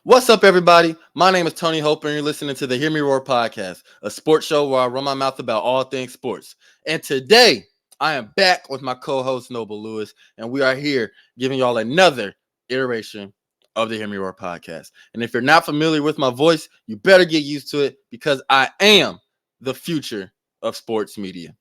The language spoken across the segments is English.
What's up, everybody? My name is Tony Hope, and you're listening to the Hear Me Roar podcast, a sports show where I run my mouth about all things sports. And today, I am back with my co-host Noble Lewis, and we are here giving y'all another iteration of the Hear Me Roar podcast. And if you're not familiar with my voice, you better get used to it because I am the future of sports media.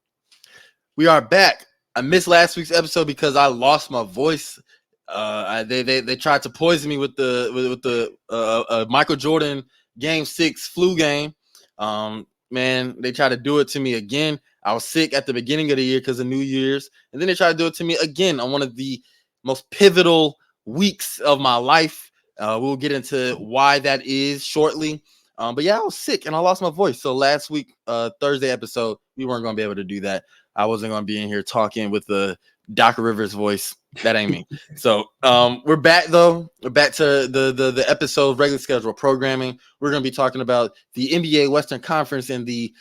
We are back. I missed last week's episode because I lost my voice. They tried to poison me with the Michael Jordan Game 6 flu game. Man, they tried to do it to me again. I was sick at the beginning of the year because of New Year's, and then they tried to do it to me again on one of the most pivotal weeks of my life. We'll get into why that is shortly. But yeah, I was sick and I lost my voice. So last week, Thursday episode, we weren't going to be able to do that. I wasn't going to be in here talking with the Doc Rivers voice. That ain't me. So we're back though. We're back to the episode regular schedule programming. We're going to be talking about the NBA Western Conference and the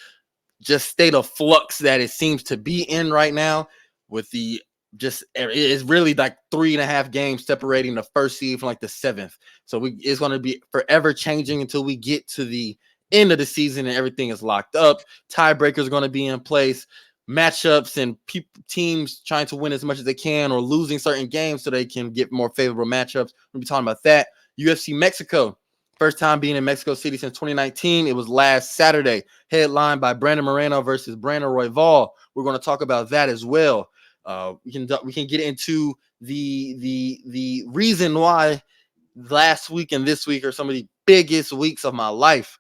just state of flux that it seems to be in right now with the just it's really like 3.5 games separating the first seed from like the seventh. So it's going to be forever changing until we get to the end of the season and everything is locked up. Tiebreakers are going to be in place. Matchups and teams trying to win as much as they can or losing certain games so they can get more favorable matchups. We'll be talking about that. UFC Mexico, first time being in Mexico City since 2019. It was last Saturday, headlined by Brandon Moreno versus Brandon Royval. We're going to talk about that as well. We can get into the reason why last week and this week are some of the biggest weeks of my life.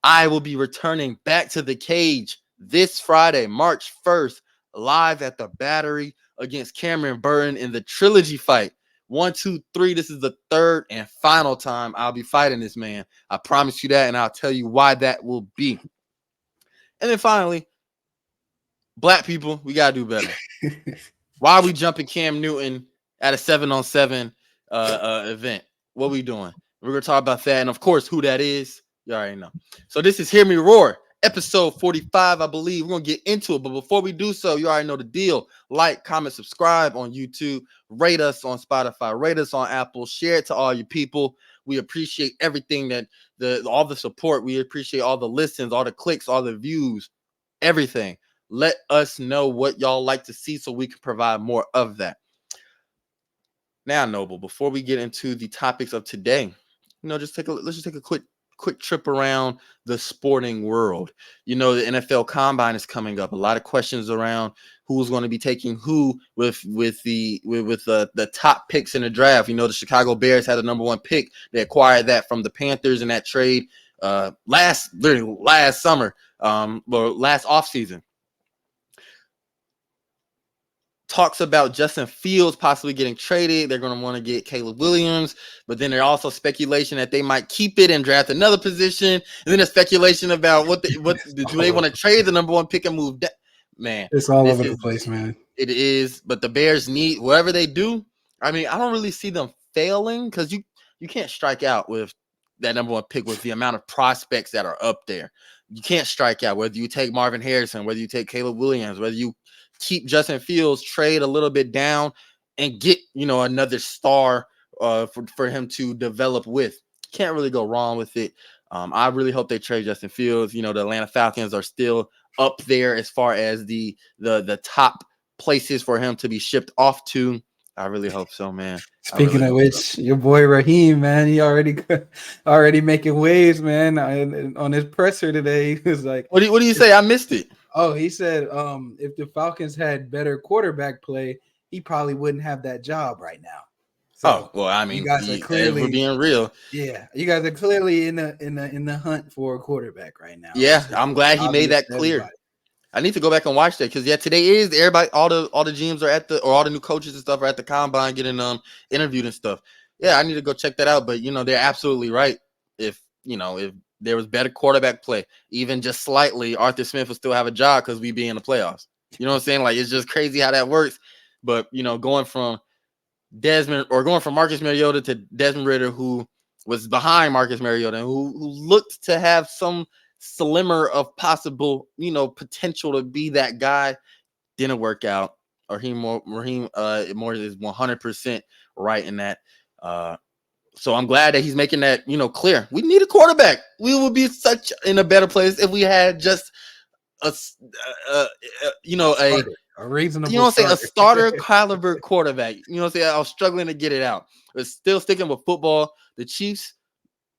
I will be returning back to the cage this Friday, March 1st, live at the Battery against Kamren Burton in the trilogy fight. 1, 2, 3. This is the third and final time I'll be fighting this man. I promise you that, and I'll tell you why that will be. And then finally, black people, we gotta do better. Why are we jumping Cam Newton at a 7-on-7 event? What are we doing? We're gonna talk about that, and of course, who that is. You already know. So this is Hear Me Roar, episode 45, I believe. We're going to get into it. But before we do so, you already know the deal. Like, comment, subscribe on YouTube. Rate us on Spotify. Rate us on Apple. Share it to all your people. We appreciate everything that all the support. We appreciate all the listens, all the clicks, all the views, everything. Let us know what y'all like to see so we can provide more of that. Now, Noble, before we get into the topics of today, let's just take a quick trip around the sporting world. The NFL Combine is coming up. A lot of questions around who's going to be taking who with the top picks in the draft. The Chicago Bears had the number 1 pick. They acquired that from the Panthers in that trade last summer, or last offseason. Talks about Justin Fields possibly getting traded. They're going to want to get Caleb Williams, but then there's also speculation that they might keep it and draft another position. And then there's speculation about what do they want to trade the number 1 pick and move that? Man, it's all over the place, man. It is, but the Bears need whatever they do. I mean, I don't really see them failing because you can't strike out with that number 1 pick with the amount of prospects that are up there. You can't strike out whether you take Marvin Harrison, whether you take Caleb Williams, whether you keep Justin Fields, trade a little bit down and get, another star for him to develop with. Can't really go wrong with it. I really hope they trade Justin Fields. The Atlanta Falcons are still up there as far as the top places for him to be shipped off to. I really hope so, man. Speaking of which, your boy Raheem, man, he already making waves, man. On his presser today, he was like, "What do you say?" I missed it. Oh, he said, if the Falcons had better quarterback play, he probably wouldn't have that job right now. So, well, I mean, you guys are clearly, we're being real. Yeah, you guys are clearly in the hunt for a quarterback right now. Yeah, I'm glad he made that clear. Everybody. I need to go back and watch that because today is everybody, all the GMs are all the new coaches and stuff are at the combine getting interviewed and stuff. Yeah, I need to go check that out. But they're absolutely right. If there was better quarterback play, even just slightly, Arthur Smith would still have a job because we'd be in the playoffs. You know what I'm saying? Like, it's just crazy how that works. But going from Marcus Mariota to Desmond Ridder, who was behind Marcus Mariota, who looked to have some slimmer of possible, potential to be that guy, didn't work out. Raheem more is 100% right in that. So I'm glad that he's making that, clear. We need a quarterback. We would be such in a better place if we had just a, a A reasonable what I'm saying, a starter. starter caliber quarterback. You know what I'm saying? I was struggling to get it out. But still sticking with football. The Chiefs,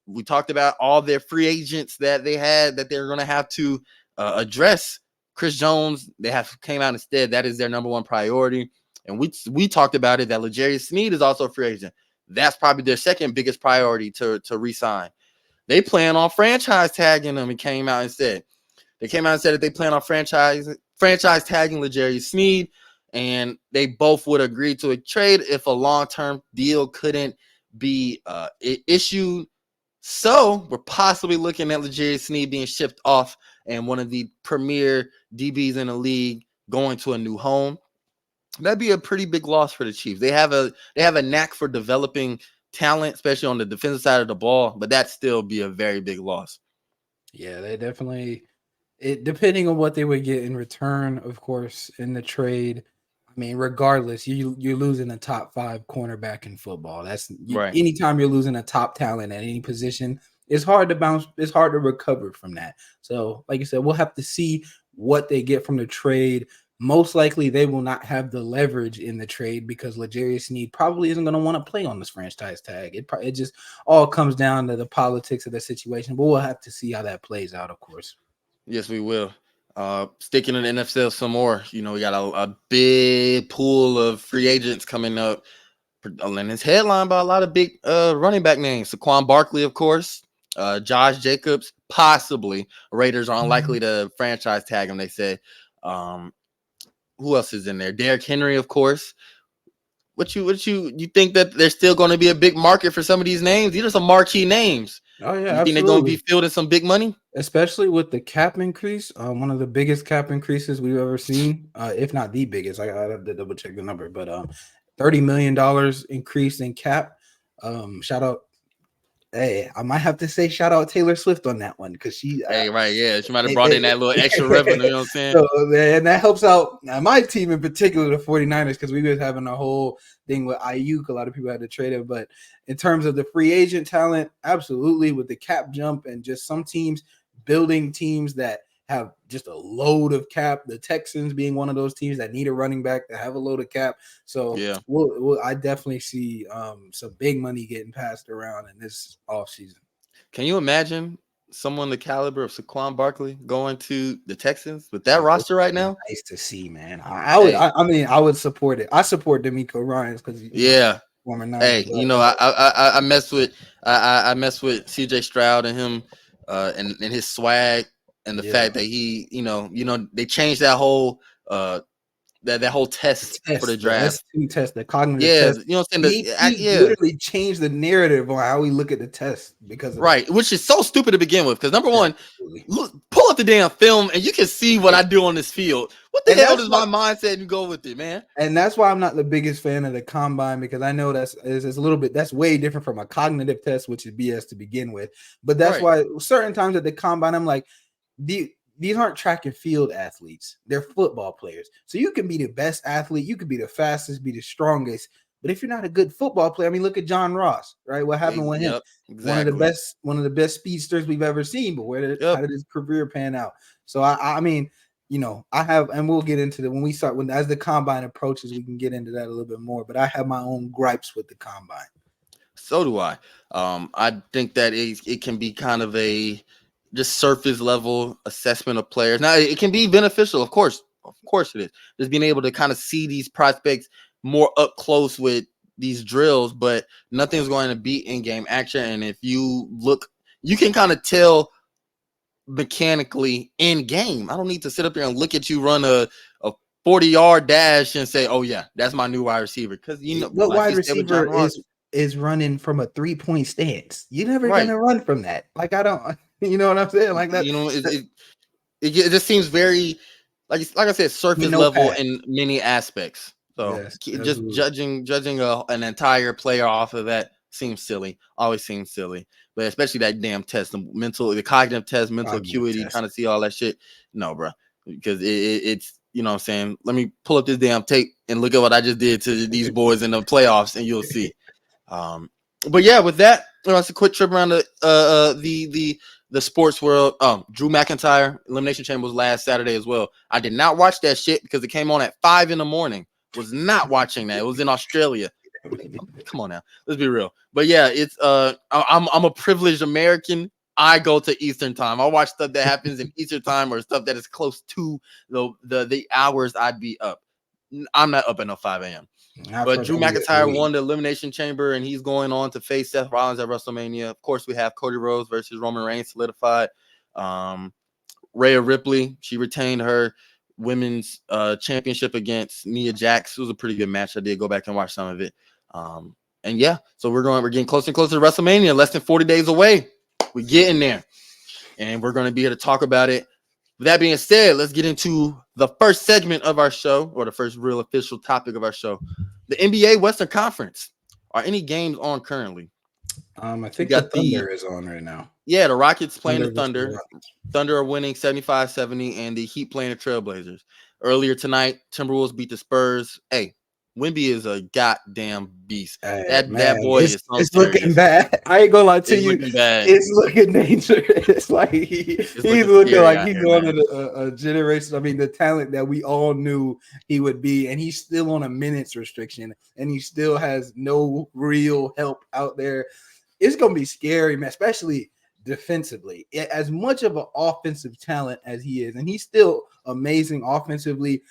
we talked about all their free agents that they had that they're going to have to address. Chris Jones, came out instead. That is their number one priority. And we talked about it that L'Jarius Sneed is also a free agent. That's probably their second biggest priority to re-sign. They plan on franchise tagging them. And came out and said that they plan on franchise tagging L'Jarius Sneed, and they both would agree to a trade if a long-term deal couldn't be issued. So we're possibly looking at L'Jarius Sneed being shipped off and one of the premier DBs in the league going to a new home. That'd be a pretty big loss for the Chiefs. They have a knack for developing talent, especially on the defensive side of the ball, but that'd still be a very big loss. Yeah, they definitely. Depending on what they would get in return, of course, in the trade. I mean, regardless, you're losing a top 5 cornerback in football. Right. Anytime you're losing a top talent at any position, it's hard to bounce. It's hard to recover from that. So, like you said, we'll have to see what they get from the trade. Most likely, they will not have the leverage in the trade because L'Jarius Sneed probably isn't going to want to play on this franchise tag. It just all comes down to the politics of the situation. But we'll have to see how that plays out, of course. Yes, we will. Sticking in the NFL some more. We got a big pool of free agents coming up. And it's headlined by a lot of big running back names. Saquon Barkley, of course. Josh Jacobs, possibly. Raiders are unlikely to franchise tag him, they say. Who else is in there? Derrick Henry, of course. What you think that there's still going to be a big market for some of these names? These are some marquee names. Oh yeah, you absolutely. think they're going to be fielding some big money? Especially with the cap increase, one of the biggest cap increases we've ever seen, if not the biggest. I have to double check the number, but $30 million increase in cap. Shout out. Hey, I might have to say shout out Taylor Swift on that one because she. Right, yeah, she might have brought in that little extra revenue. You know what I'm saying? So, and that helps out my team in particular, the 49ers, because we was having a whole thing with Ayuk. A lot of people had to trade it, but in terms of the free agent talent, absolutely with the cap jump and just some teams building teams that have just a load of cap. The Texans being one of those teams that need a running back that have a load of cap. So yeah, I definitely see some big money getting passed around in this offseason. Can you imagine someone the caliber of Saquon Barkley going to the Texans with that roster right now? Nice to see, man. I would. I would support it. I support D'Amico Ryans because former Niners. Hey, I mess with CJ Stroud and him and his swag and the fact that he they changed that whole that whole test for the draft. The test, the cognitive test. You know what I'm saying? He literally changed the narrative on how we look at the test because of which is so stupid to begin with. Because number one, pull up the damn film and you can see what I do on this field. What the hell does my mindset and go with it, man? And that's why I'm not the biggest fan of the combine because I know that's a little bit that's way different from a cognitive test, which is BS to begin with. But that's why certain times at the combine, I'm like, these aren't track and field athletes. They're football players. So you can be the best athlete. You could be the fastest, be the strongest. But if you're not a good football player, I mean, look at John Ross, right? What happened with him? Exactly. One of the best speedsters we've ever seen. But how did his career pan out? So I mean, I have, and we'll get into when we start as the combine approaches, we can get into that a little bit more. But I have my own gripes with the combine. So do I. I think that it can be kind of a just surface level assessment of players. Now it can be beneficial, of course it is. Just being able to kind of see these prospects more up close with these drills, but nothing's going to beat in-game action. And if you look, you can kind of tell mechanically in game. I don't need to sit up here and look at you run a 40-yard dash and say, oh yeah, that's my new wide receiver. Because what wide receiver is running from a 3-point stance. You're never gonna run from that. Like I don't. You know what I'm saying? Like that. It just seems very, like I said, surface level in many aspects. So just judging an entire player off of that seems silly. Always seems silly. But especially that damn test, the cognitive test, mental acuity, kind of see all that shit. No, bro, because it's what I'm saying. Let me pull up this damn tape and look at what I just did to these boys in the playoffs, and you'll see. But yeah, with that, it's a quick trip around the sports world. Drew McIntyre Elimination Chamber was last Saturday as well. I did not watch that shit because it came on at 5 a.m. Was not watching that. It was in Australia. Come on now, let's be real. But yeah, it's I'm a privileged American. I go to Eastern time. I watch stuff that happens in Eastern time or stuff that is close to the hours I'd be up. I'm not up at 5 a.m. But Drew McIntyre won the Elimination Chamber, and he's going on to face Seth Rollins at WrestleMania. Of course, we have Cody Rhodes versus Roman Reigns solidified. Rhea Ripley, she retained her women's championship against Nia Jax. It was a pretty good match. I did go back and watch some of it. And yeah, so we're getting closer and closer to WrestleMania, less than 40 days away. We're getting there, and we're going to be here to talk about it. With that being said, let's get into the first segment of our show, or the first real official topic of our show, the NBA Western Conference. Are any games on currently? I think the Thunder is on right now. Yeah, the Rockets playing the Thunder. Thunder are winning 75-70, and the Heat playing the Trailblazers. Earlier tonight, Timberwolves beat the Spurs. Hey, Wemby is a goddamn beast. That boy is it's looking bad. I ain't gonna lie to you. It's looking dangerous. Like he's looking like he's going to a generation. I mean, the talent that we all knew he would be, and he's still on a minutes restriction, and he still has no real help out there. It's gonna be scary, man, especially defensively. As much of an offensive talent as he is, and he's still amazing offensively.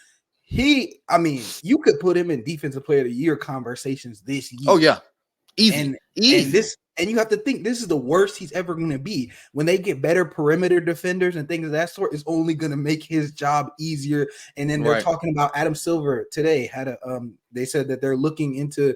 You could put him in defensive player of the year conversations this year. Oh yeah, easy. And you have to think this is the worst he's ever going to be. When they get better perimeter defenders and things of that sort, it's only going to make his job easier. And then they're talking about Adam Silver today. They said that they're looking into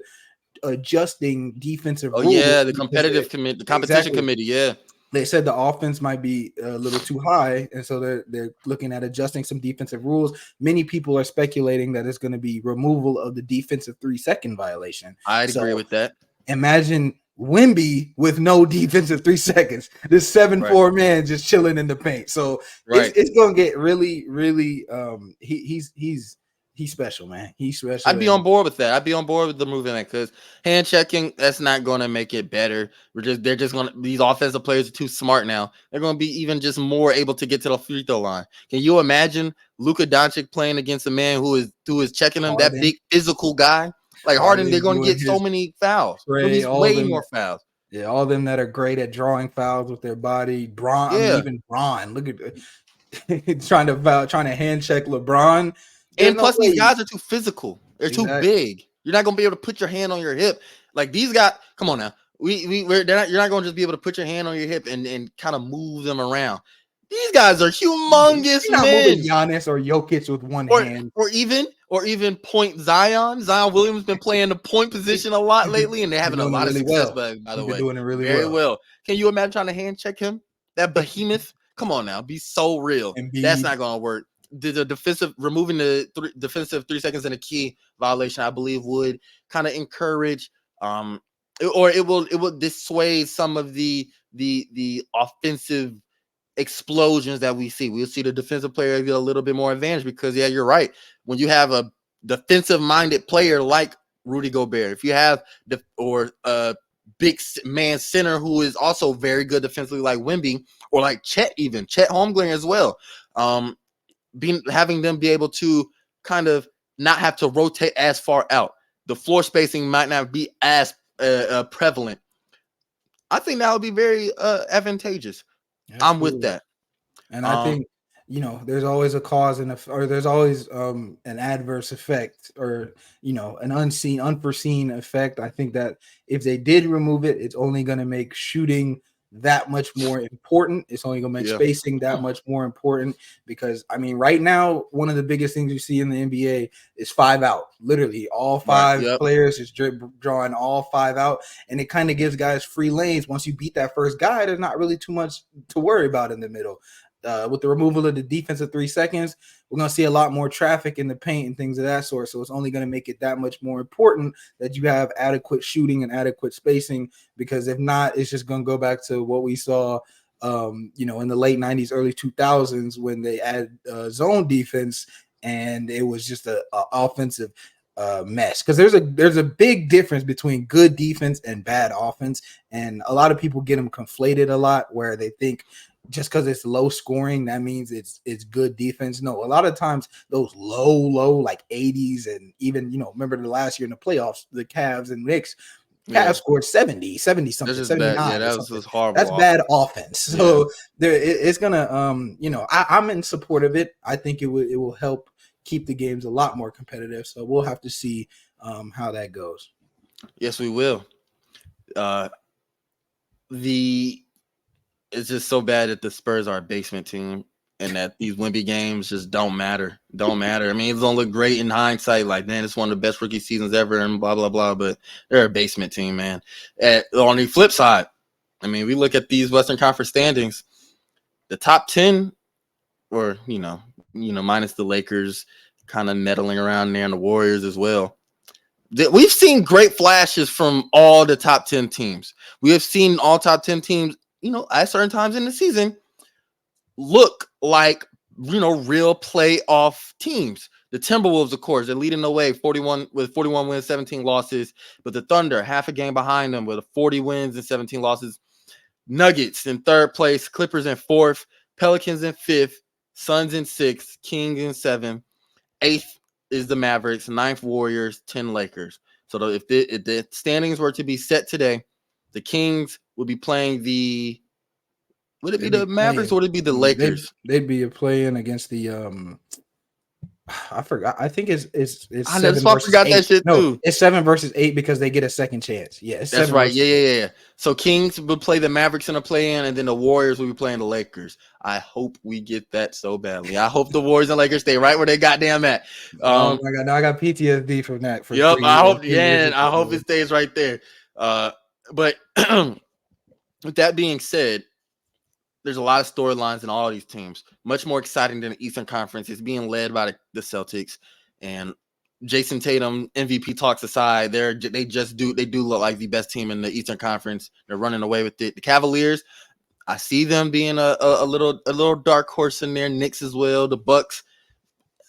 adjusting defensive rules. Yeah, the competitive committee, the competition committee. Yeah. They said the offense might be a little too high, and so they're looking at adjusting some defensive rules. Many people are speculating that it's going to be removal of the defensive 3-second violation. I'd agree with that. Imagine Wemby with no defensive 3 seconds. This 7'4" man just chilling in the paint. So it's going to get really, really. He's special, man. He's special. I'd be on board with that. I'd be on board with the moving that because hand checking, that's not going to make it better. They're just going to, these offensive players are too smart now. They're going to be even just more able to get to the free throw line. Can you imagine Luka Doncic playing against a man who is checking him, that big physical guy? Like Harden, they're going to get so many fouls. Way more fouls. Yeah, all of them that are great at drawing fouls with their body. Even Bron. Look at trying to hand check LeBron. And plus, these guys are too physical. They're too big. You're not gonna be able to put your hand on your hip. Like these guys, come on now. You're not gonna just be able to put your hand on your hip and kind of move them around. These guys are humongous men. Giannis or Jokic with one hand, or even point Zion. Zion Williams has been playing the point position a lot lately, and they're having a lot of success. By the way, doing it very well. Can you imagine trying to hand check him? That behemoth. Come on now, be so real. That's not gonna work. The defensive removing the defensive 3 seconds in a key violation, I believe, would kind of encourage, or it will dissuade some of the offensive explosions that we see. We'll see the defensive player get a little bit more advantage because, yeah, you're right. When you have a defensive-minded player like Rudy Gobert, if you have a big man center who is also very good defensively like Wemby, or like Chet Holmgren as well. Having them be able to kind of not have to rotate as far out. The floor spacing might not be as prevalent. I think that would be very advantageous. Absolutely. I'm with that. And I think, there's always a cause or there's always an adverse effect or, an unforeseen effect. I think that if they did remove it, it's only going to make shooting that much more important. It's only gonna make spacing that much more important because right now one of the biggest things you see in the NBA is 5 out. Literally all 5 players is drawing all 5 out, and it kind of gives guys free lanes. Once you beat that first guy, there's not really too much to worry about in the middle. With the removal of the defensive 3 seconds, we're going to see a lot more traffic in the paint and things of that sort. So it's only going to make it that much more important that you have adequate shooting and adequate spacing, because if not, it's just going to go back to what we saw, in the late 90s, early 2000s when they added zone defense, and it was just a offensive mess, because there's a big difference between good defense and bad offense, and a lot of people get them conflated a lot, where they think just because it's low scoring that means it's good defense. No, a lot of times those low like 80s, and even remember the last year in the playoffs, the Cavs and Knicks. Cavs scored 70 something, 79. Yeah, that was horrible. That's bad offense. So it's gonna I'm in support of it. I think it will help keep the games a lot more competitive. So we'll have to see how that goes. Yes, we will. It's just so bad that the Spurs are a basement team and that these Wemby games just don't matter. I mean, it's gonna look great in hindsight, like, man, it's one of the best rookie seasons ever and blah, blah, blah, but they're a basement team, man. On the flip side, I mean, we look at these Western Conference standings, the top 10, or, minus the Lakers kind of meddling around there and the Warriors as well. We've seen great flashes from all the top 10 teams. We have seen all top 10 teams, at certain times in the season look like, real playoff teams. The Timberwolves, of course, they're leading the way 41 wins, 17 losses, but the Thunder, half a game behind them with 40 wins and 17 losses. Nuggets in third place, Clippers in fourth, Pelicans in fifth, Suns in sixth, Kings in seventh, eighth is the Mavericks, ninth Warriors, 10 Lakers. So if the standings were to be set today, the Kings would be playing would it be the Mavericks or would it be the Lakers? They'd be playing against the I forgot. I think it's I forgot that shit too. It's 7 versus 8 because they get a second chance. Yeah, that's right. Yeah. So Kings would play the Mavericks in a play-in, and then the Warriors will be playing the Lakers. I hope we get that so badly. I hope the Warriors and Lakers stay right where they goddamn at. Oh my god, now I got PTSD from that. I hope. Yeah, I hope it stays right there. But with that being said, there's a lot of storylines in all of these teams. Much more exciting than the Eastern Conference. It's being led by the Celtics, and Jason Tatum MVP talks aside, they do look like the best team in the Eastern Conference. They're running away with it. The Cavaliers, I see them being a little dark horse in there. Knicks as well. The Bucks,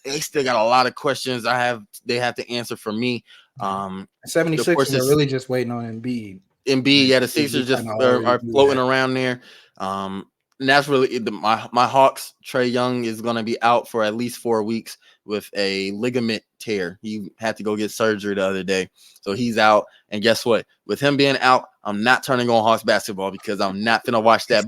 they still got a lot of questions. They have to answer for me. 76ers are really just waiting on Embiid. Yeah, the Sixers just are floating around there. And that's really my Hawks. Trae Young is going to be out for at least 4 weeks with a ligament tear. He had to go get surgery the other day, so he's out. And guess what? With him being out, I'm not turning on Hawks basketball because I'm not going to watch that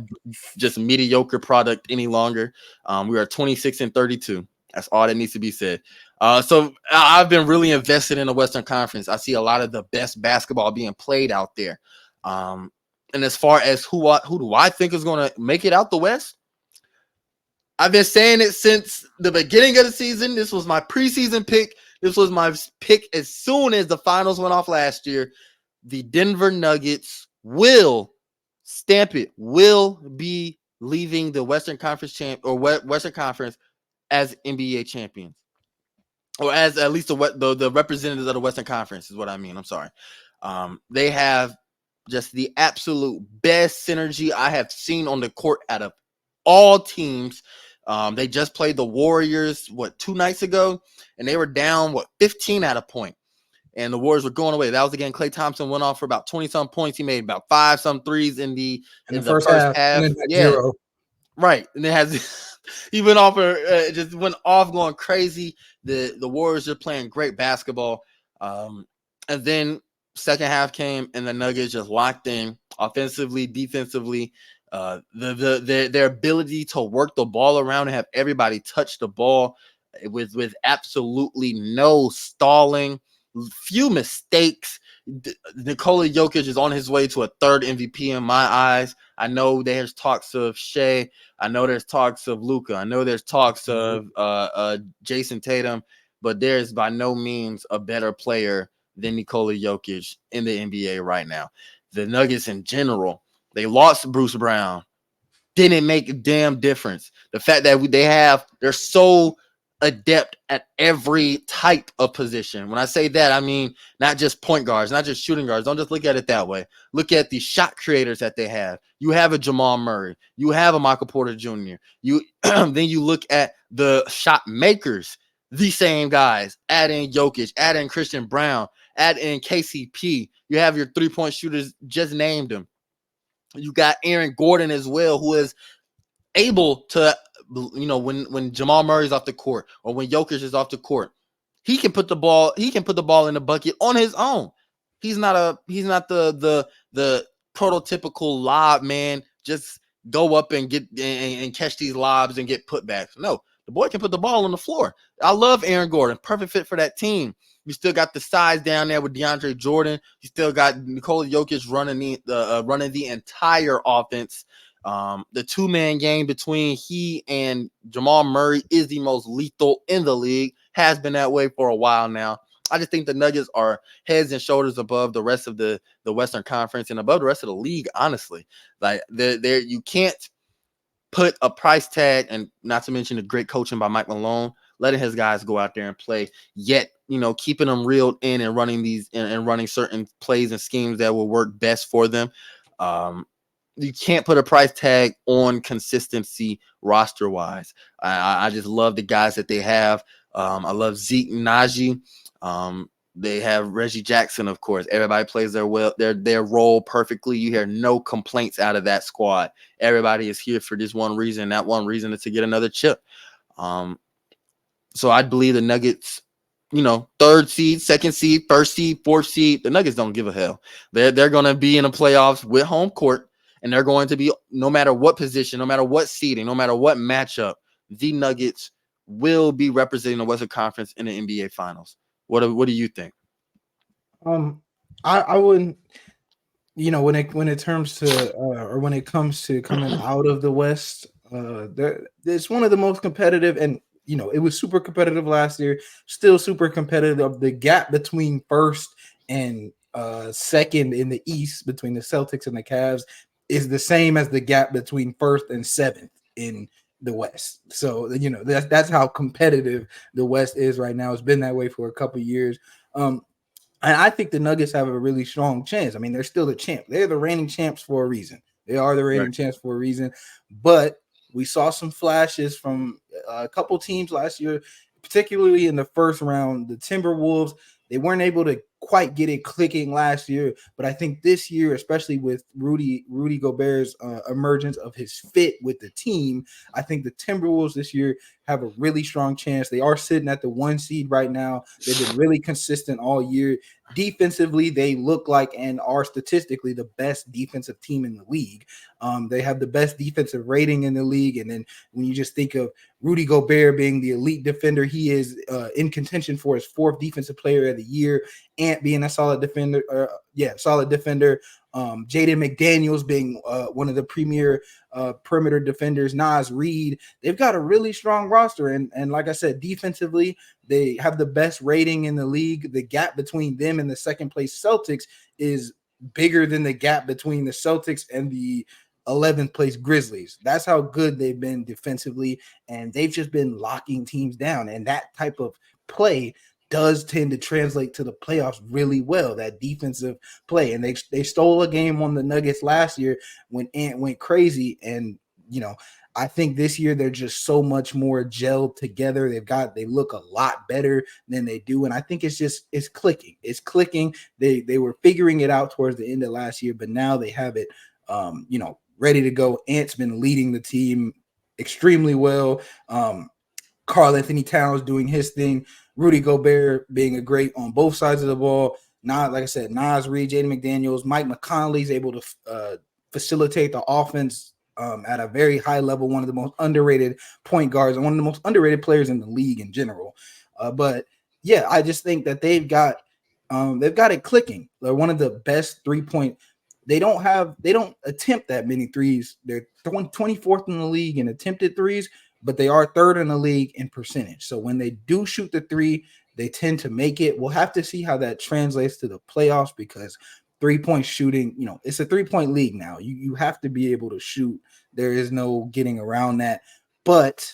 just mediocre product any longer. We are 26-32. That's all that needs to be said. So I've been really invested in the Western Conference. I see a lot of the best basketball being played out there. And as far as who do I think is going to make it out the West, I've been saying it since the beginning of the season. This was my preseason pick. This was my pick as soon as the finals went off last year. The Denver Nuggets will be leaving the Western Conference Western Conference as NBA champions, or as at least the representatives of the Western Conference is what I mean. I'm sorry. They have just the absolute best synergy I have seen on the court out of all teams. They just played the Warriors, 2 nights ago, and they were down, 15 at a point. And the Warriors were going away. That was again, Klay Thompson went off for about 20-some points. He made about 5-some threes in the first half. Yeah, 0. Right. And it has he went off going crazy. The Warriors are playing great basketball. And then second half came and the Nuggets just locked in offensively, defensively. Their ability to work the ball around and have everybody touch the ball with absolutely no stalling, few mistakes. Nikola Jokic is on his way to a third MVP in my eyes. I know there's talks of Shea. I know there's talks of Luka. I know there's talks of Jason Tatum, but there's by no means a better player than Nikola Jokic in the NBA right now. The Nuggets in general, they lost Bruce Brown. Didn't make a damn difference. The fact that they're so adept at every type of position. When I say that, I mean not just point guards, not just shooting guards. Don't just look at it that way. Look at the shot creators that they have. You have a Jamal Murray. You have a Michael Porter Jr. Then you look at the shot makers the same guys. Add in Jokic, add in Christian Brown, add in KCP. You have your 3-point shooters, just named them. You got Aaron Gordon as well, who is able to, when Jamal Murray's off the court or when Jokic is off the court, he can put the ball in the bucket on his own. He's not the prototypical lob man. Just go up and get and catch these lobs and get putbacks. No, the boy can put the ball on the floor. I love Aaron Gordon. Perfect fit for that team. You still got the size down there with DeAndre Jordan. You still got Nikola Jokic running the entire offense. The two-man game between he and Jamal Murray is the most lethal in the league. Has been that way for a while now. I just think the Nuggets are heads and shoulders above the rest of the Western Conference and above the rest of the league, honestly. Like, you can't put a price tag, and not to mention the great coaching by Mike Malone, letting his guys go out there and play, yet, keeping them reeled in and running certain plays and schemes that will work best for them. You can't put a price tag on consistency roster-wise. I just love the guys that they have. I love Zeke and Najee. They have Reggie Jackson, of course. Everybody plays their role perfectly. You hear no complaints out of that squad. Everybody is here for this one reason. That one reason is to get another chip. So I believe the Nuggets, third seed, second seed, first seed, fourth seed, the Nuggets don't give a hell. They're going to be in the playoffs with home court, and they're going to be, no matter what position, no matter what seeding, no matter what matchup, the Nuggets will be representing the Western Conference in the NBA Finals. What do you think? I wouldn't, when it comes to coming out of the West, it's one of the most competitive, and it was super competitive last year, still super competitive. The gap between first and second in the East, between the Celtics and the Cavs, is the same as the gap between first and seventh in the West. So that's how competitive the West is right now. It's been that way for a couple of years. And I think the Nuggets have a really strong chance. I mean, they're still the champ. They're the reigning champs for a reason. They are the reigning champs for a reason. But we saw some flashes from a couple teams last year, particularly in the first round. The Timberwolves, they weren't able to quite get it clicking last year, but I think this year, especially with Rudy Gobert's emergence of his fit with the team, I think the Timberwolves this year have a really strong chance. They are sitting at the 1 seed right now. They've been really consistent all year. Defensively, they look like and are statistically the best defensive team in the league. They have the best defensive rating in the league. And then when you just think of Rudy Gobert being the elite defender, he is in contention for his 4th defensive player of the year. Ant being a solid defender. Jaden McDaniels being one of the premier perimeter defenders. Naz Reid. They've got a really strong roster. And like I said, defensively, they have the best rating in the league. The gap between them and the second place Celtics is bigger than the gap between the Celtics and the 11th place Grizzlies. That's how good they've been defensively, and they've just been locking teams down. And that type of play does tend to translate to the playoffs really well, that defensive play. And they stole a game on the Nuggets last year when Ant went crazy. And, I think this year they're just so much more gelled together. They look a lot better than they do. And I think it's clicking. It's clicking. They were figuring it out towards the end of last year, but now they have it, ready to go. Ant's been leading the team extremely well. Karl Anthony Towns doing his thing. Rudy Gobert being a great on both sides of the ball. Now, like I said, Naz Reid, Jaden McDaniels, Mike McConley's able to facilitate the offense at a very high level. One of the most underrated point guards and one of the most underrated players in the league in general. But yeah, I just think that they've got it clicking. They're one of the best 3-point. They don't attempt that many threes. They're 24th in the league in attempted threes, but they are 3rd in the league in percentage. So when they do shoot the 3, they tend to make it. We'll have to see how that translates to the playoffs, because 3-point shooting, it's a 3-point league now. You have to be able to shoot. There is no getting around that. But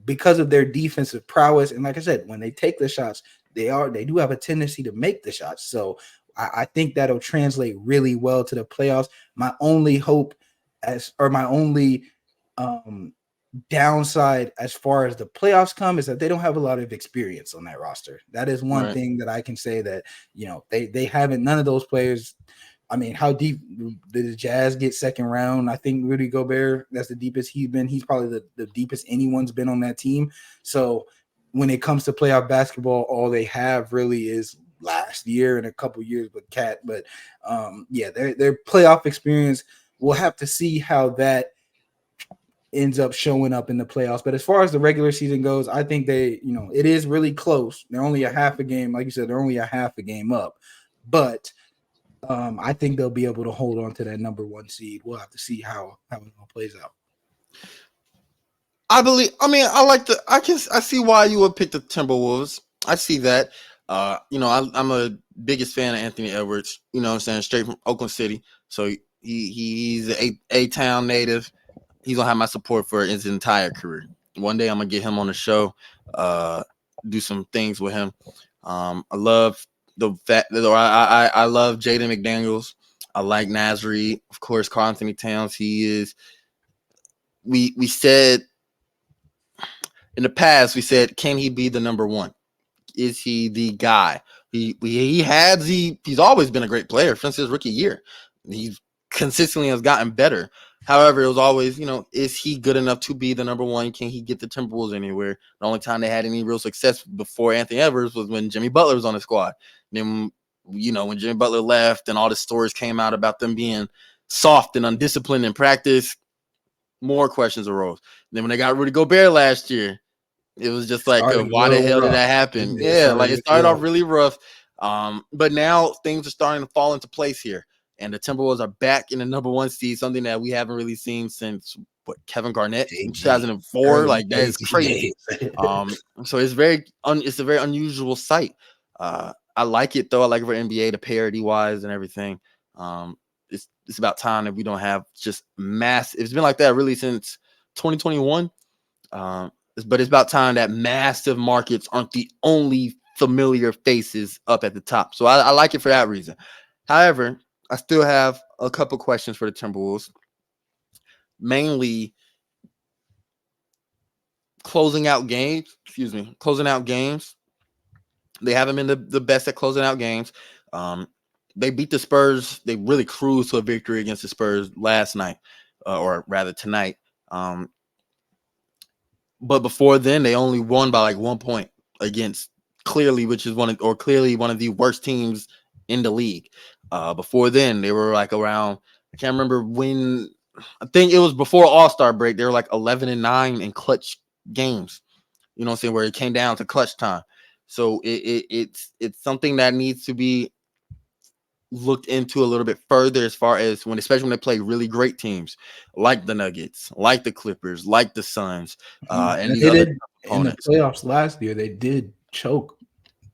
because of their defensive prowess, and like I said, when they take the shots, they do have a tendency to make the shots. So I think that'll translate really well to the playoffs. My only hope my only downside as far as the playoffs come is that they don't have a lot of experience on that roster. That is one thing that I can say that, they haven't, none of those players. I mean, how deep did the Jazz get second round? I think Rudy Gobert, that's the deepest he's been. He's probably the deepest anyone's been on that team. So when it comes to playoff basketball, all they have really is last year and a couple years with Cat. But their playoff experience, we'll have to see how that ends up showing up in the playoffs. But as far as the regular season goes, I think it is really close. They're only a half a game. Like you said, they're only a half a game up. But I think they'll be able to hold on to that number 1 seed. We'll have to see how it all plays out. I see why you would pick the Timberwolves. I see that. I'm a biggest fan of Anthony Edwards, you know what I'm saying, straight from Oakland City. So he's an A-town native. He's going to have my support for his entire career. One day I'm going to get him on the show, do some things with him. I love the fact that I love Jaden McDaniels. I like Nasri. Of course, Karl Anthony Towns. He is – we said – in the past, we said, can he be the number 1? Is he the guy? He's always been a great player since his rookie year. He consistently has gotten better. However, it was always, is he good enough to be the number 1? Can he get the Timberwolves anywhere? The only time they had any real success before Anthony Edwards was when Jimmy Butler was on the squad. Then, when Jimmy Butler left and all the stories came out about them being soft and undisciplined in practice, more questions arose. Then when they got Rudy Gobert last year, it was just like, why the hell did that happen? It started off really rough. But now things are starting to fall into place here. And the Timberwolves are back in the number 1 seed, something that we haven't really seen since Kevin Garnett in 2004. Like, that is crazy. So it's a very unusual sight. I like it though. I like it for NBA, the parity wise and everything. It's about time that we don't have just mass. It's been like that really since 2021. But it's about time that massive markets aren't the only familiar faces up at the top. So I like it for that reason. However, I still have a couple questions for the Timberwolves. Mainly closing out games. They haven't been the best at closing out games. They beat the Spurs. They really cruised to a victory against the Spurs last night, or rather tonight. But before then, they only won by like 1 point against clearly one of the worst teams in the league. Before then, they were like around, I can't remember when, I think it was before All-Star break. They were like 11-9 in clutch games. You know what I'm saying? Where it came down to clutch time. So it's something that needs to be looked into a little bit further, as far as especially when they play really great teams like the Nuggets, like the Clippers, like the Suns, and these other opponents. In the playoffs last year, they did choke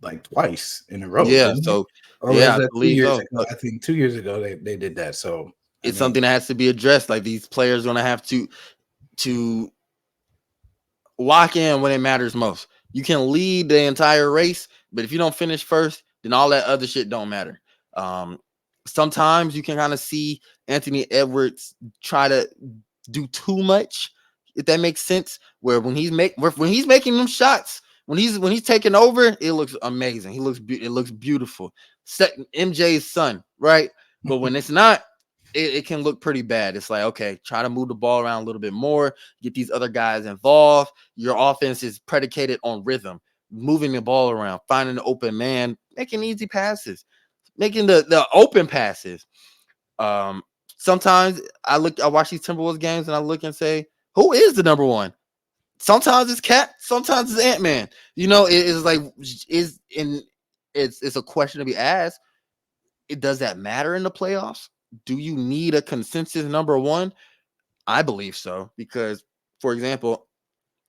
like twice in a row. Yeah, so I believe so. I think 2 years ago they did that. So it's something that has to be addressed. Like, these players are gonna have to lock in when it matters most. You can lead the entire race, but if you don't finish first, then all that other shit don't matter. Sometimes you can kind of see Anthony Edwards try to do too much, if that makes sense. Where when he's making them shots, when he's taking over, it looks amazing. It looks beautiful. MJ's son, right? But when it's not, it can look pretty bad. It's like, okay, try to move the ball around a little bit more, get these other guys involved. Your offense is predicated on rhythm, moving the ball around, finding an open man, making easy passes, making the open passes. Sometimes I watch these Timberwolves games and I look and say, who is the number 1? Sometimes it's Cat, sometimes it's Ant-Man. It's a question to be asked. Does that matter in the playoffs? Do you need a consensus number 1? I believe so, because, for example,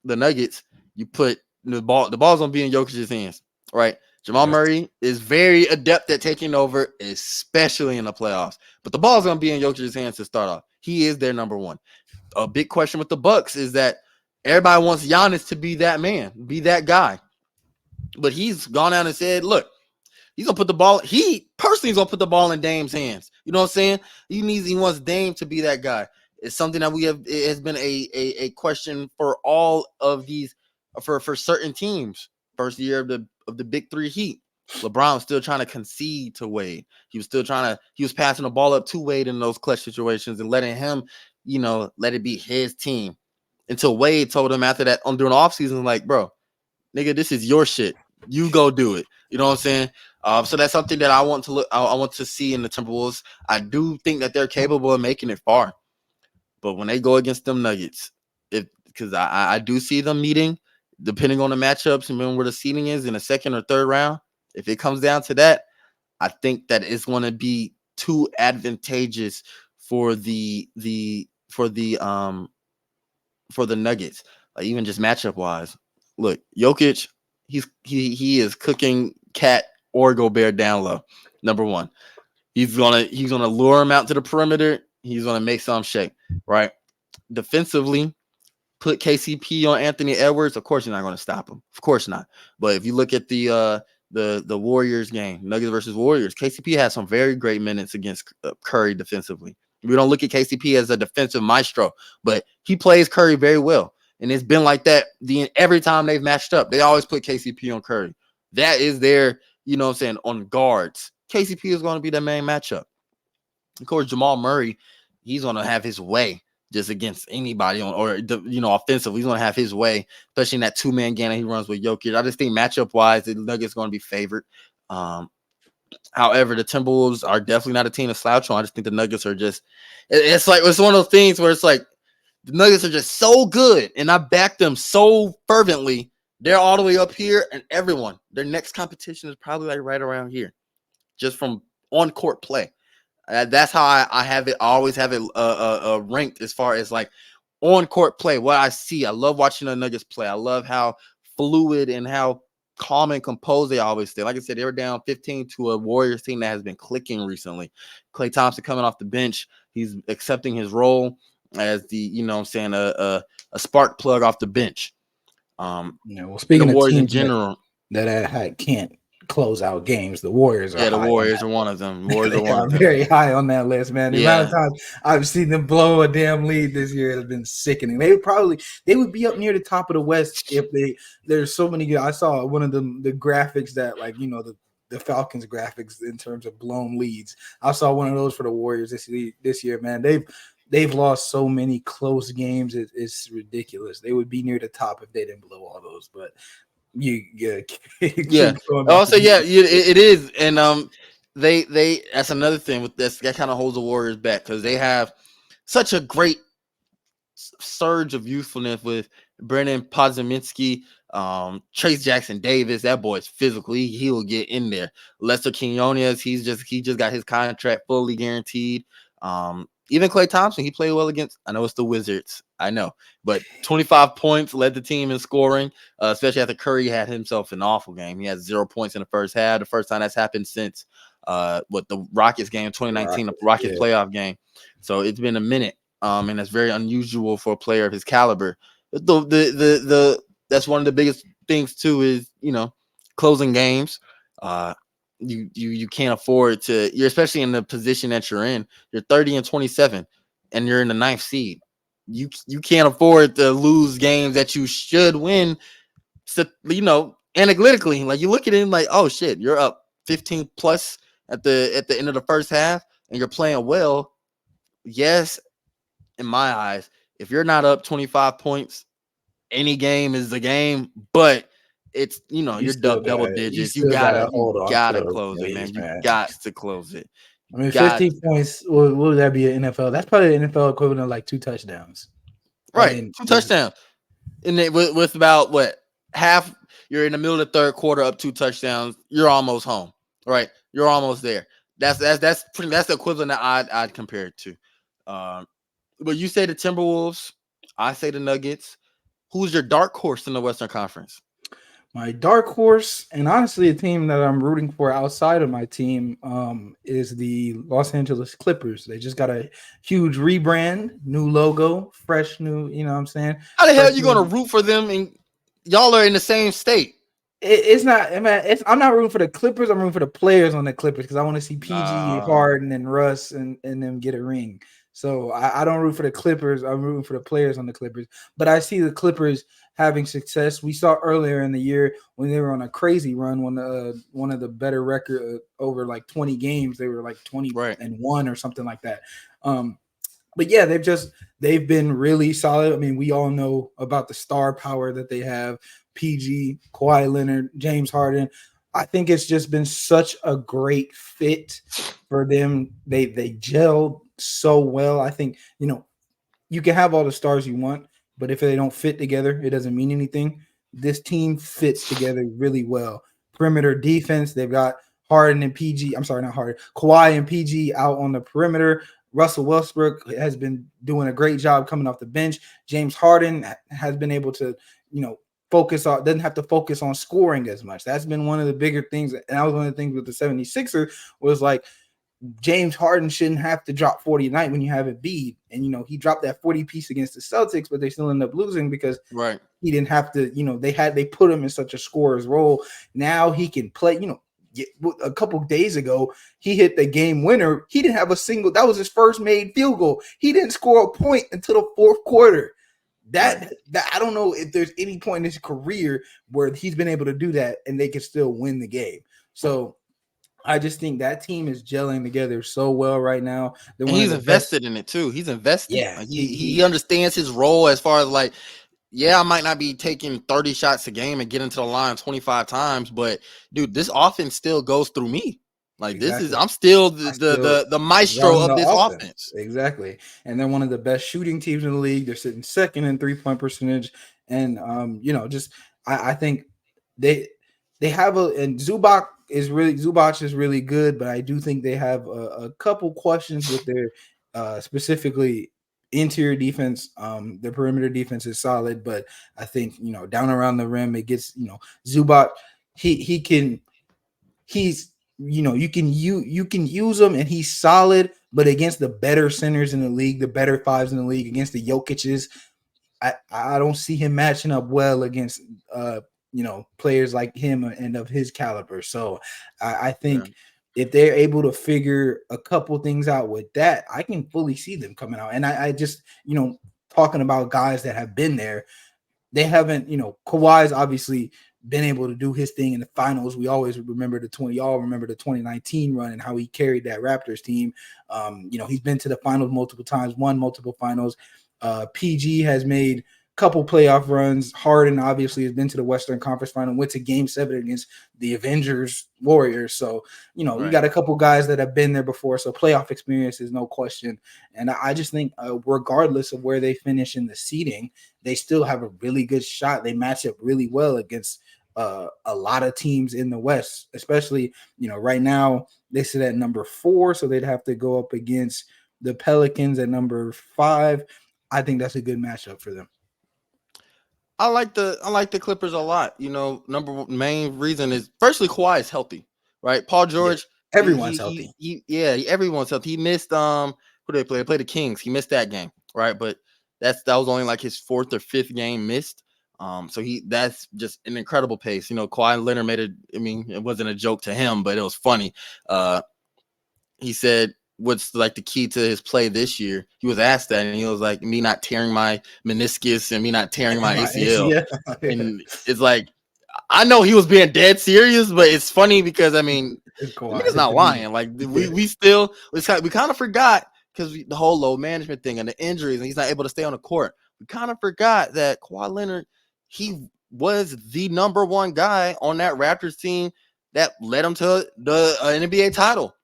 the Nuggets, you put the ball's gonna be in Jokic's hands, right? Jamal Murray is very adept at taking over, especially in the playoffs. But the ball's gonna be in Jokic's hands to start off. He is their number 1. A big question with the Bucks is that everybody wants Giannis to be that man, be that guy. But he's gone out and said, look, he personally is gonna put the ball in Dame's hands. You know what I'm saying? He wants Dame to be that guy. It's something that it has been a question for all of these, for certain teams. First year of the big three Heat, LeBron was still trying to concede to Wade. He was passing the ball up to Wade in those clutch situations and letting him, let it be his team. Until Wade told him after that during the offseason, like, bro, nigga, this is your shit. You go do it. You know what I'm saying? So that's something that I want to look. I want to see in the Timberwolves. I do think that they're capable of making it far, but when they go against them Nuggets, because I do see them meeting, depending on the matchups and where the seeding is in the second or third round. If it comes down to that, I think that it's going to be too advantageous for the Nuggets, like even just matchup wise. Look, Jokic, he is cooking Cat or Gobert down low. Number one, he's gonna lure him out to the perimeter. He's gonna make some shake, right? Defensively, put KCP on Anthony Edwards. Of course, you're not gonna stop him. Of course not. But if you look at the Warriors game, Nuggets versus Warriors, KCP had some very great minutes against Curry defensively. We don't look at KCP as a defensive maestro, but he plays Curry very well. And it's been like that every time they've matched up. They always put KCP on Curry. That is their, on guards. KCP is going to be the main matchup. Of course, Jamal Murray, he's going to have his way just against anybody offensively. He's going to have his way, especially in that two-man game that he runs with Jokic. I just think matchup-wise, the Nuggets going to be favored. However, the Timberwolves are definitely not a team to slouch on. I just think the Nuggets are just – it's one of those things where it's like the Nuggets are just so good, and I back them so fervently. They're all the way up here, and their next competition is probably like right around here, just from on-court play. That's how I have it. I always have it ranked as far as like on-court play. What I see, I love watching the Nuggets play. I love how fluid and how calm and composed they always stay. Like I said, they were down 15 to a Warriors team that has been clicking recently. Klay Thompson coming off the bench. He's accepting his role as the, a spark plug off the bench. Speaking the of Warriors teams in general that can't close out games, the Warriors are the Warriors are one of them. Warriors are one of them. Very high on that list, man. The amount of times I've seen them blow a damn lead this year has been sickening. They would be up near the top of the West if there's so many. I saw one of the graphics that the Falcons graphics in terms of blown leads. I saw one of those for the Warriors this year, man. They've lost so many close games. It's ridiculous. They would be near the top if they didn't blow all those, but it is. And they that's another thing with this that kind of holds the Warriors back because they have such a great surge of youthfulness with Brennan Podziemski, Trace Jackson Davis. That boy's physical. He will get in there. Lester Quinones, he just got his contract fully guaranteed. Even Klay Thompson, he played well against, I know it's the Wizards, I know, but 25 points, led the team in scoring, especially after Curry had himself an awful game. He had 0 points in the first half, the first time that's happened since the Rockets game in 2019, the Rockets playoff game. So it's been a minute, and that's very unusual for a player of his caliber. That's one of the biggest things too is, closing games. You can't afford to. You're especially in the position that you're in. You're 30-27, and you're in the 9th seed. You can't afford to lose games that you should win. So, analytically, like you look at it and like, oh shit, you're up 15 plus at the end of the first half, and you're playing well. Yes, in my eyes, if you're not up 25 points, any game is the game, but it's you're double digits. You gotta close it, man. You got to close it. I mean, 15 points. What would that be in NFL? That's probably an NFL equivalent of like 2 touchdowns. Right, 2 touchdowns. And with about half, you're in the middle of the third quarter, up 2 touchdowns. You're almost home. Right, you're almost there. That's the equivalent that I'd compare it to. But you say the Timberwolves, I say the Nuggets. Who's your dark horse in the Western Conference? My dark horse, and honestly, a team that I'm rooting for outside of my team is the Los Angeles Clippers. They just got a huge rebrand, new logo, fresh new, you know what I'm saying? How the hell are you going to root for them and y'all are in the same state? It's not, man, I'm not rooting for the Clippers. I'm rooting for the players on the Clippers because I want to see PG, Harden, and Russ and them get a ring. So I don't root for the Clippers. I'm rooting for the players on the Clippers. But I see the Clippers having success. We saw earlier in the year when they were on a crazy run, one of the better record over like 20 games. They were like 20-1 or something like that. But yeah, they've been really solid. I mean, we all know about the star power that they have. PG, Kawhi Leonard, James Harden. I think it's just been such a great fit for them. They gelled so well. I think, you can have all the stars you want, but if they don't fit together, it doesn't mean anything. This team fits together really well. Perimeter defense, they've got Harden and PG. I'm sorry, not Harden. Kawhi and PG out on the perimeter. Russell Westbrook has been doing a great job coming off the bench. James Harden has been able to, doesn't have to focus on scoring as much. That's been one of the bigger things. And that was one of the things with the 76ers was like, James Harden shouldn't have to drop 40 a night when you have Embiid. And, he dropped that 40 piece against the Celtics, but they still end up losing because he didn't have to, they put him in such a scorer's role. Now he can play, a couple of days ago, he hit the game winner. He didn't have a single, that was his first made field goal. He didn't score a point until the fourth quarter. That I don't know if there's any point in his career where he's been able to do that and they can still win the game. So I just think that team is gelling together so well right now. And he's invested in it too. He's invested. Yeah, he understands his role as far as like, I might not be taking 30 shots a game and getting to the line 25 times, but dude, this offense still goes through me. Like I'm still the maestro of this offense. Exactly. And they're one of the best shooting teams in the league. They're sitting second in 3-point percentage. And I think they have and Zubac is really good, but I do think they have a couple questions with their specifically interior defense. Their perimeter defense is solid, but I think down around the rim it gets Zubac. You can use him and he's solid, but against the better centers in the league, the better fives in the league, against the Jokic's, I don't see him matching up well against players like him and of his caliber. So I think if they're able to figure a couple things out with that, I can fully see them coming out. And I just, talking about guys that have been there, they haven't, Kawhi's obviously been able to do his thing in the finals. We always remember the 2019 run and how he carried that Raptors team. He's been to the finals multiple times, won multiple finals. PG has made a couple playoff runs. Harden obviously has been to the Western Conference Final, went to Game 7 against the Avengers Warriors. So, you got a couple guys that have been there before. So playoff experience is no question. And I just think regardless of where they finish in the seeding, they still have a really good shot. They match up really well against a lot of teams in the West, especially, right now they sit at number 4. So they'd have to go up against the Pelicans at number 5. I think that's a good matchup for them. I like the Clippers a lot. Number one main reason is firstly Kawhi is healthy, right? Paul George, everyone's healthy. Everyone's healthy. He missed who did they play? They played the Kings. He missed that game, right? But that was only like his 4th or 5th game missed. So that's just an incredible pace. Kawhi Leonard made it. I mean, it wasn't a joke to him, but it was funny. He said, what's like the key to his play this year? He was asked that, and he was like, me not tearing my meniscus and me not tearing my ACL. And it's like, I know he was being dead serious, but it's funny because it's not lying. Like we kind of forgot because the whole load management thing and the injuries, and he's not able to stay on the court. We kind of forgot that Kawhi Leonard, he was the number one guy on that Raptors team that led him to the NBA title.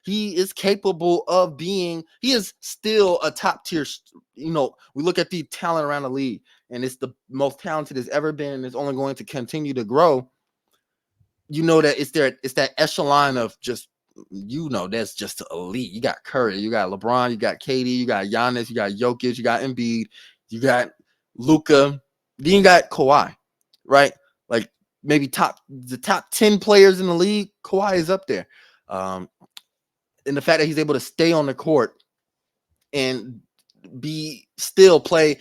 He is capable of he is still a top tier. We look at the talent around the league, and it's the most talented it's ever been, and it's only going to continue to grow. That it's that echelon of just, that's just elite. You got Curry, you got LeBron, you got KD, you got Giannis, you got Jokic, you got Embiid, you got Luka, then you got Kawhi, right? Like maybe the top 10 players in the league, Kawhi is up there. And the fact that he's able to stay on the court and play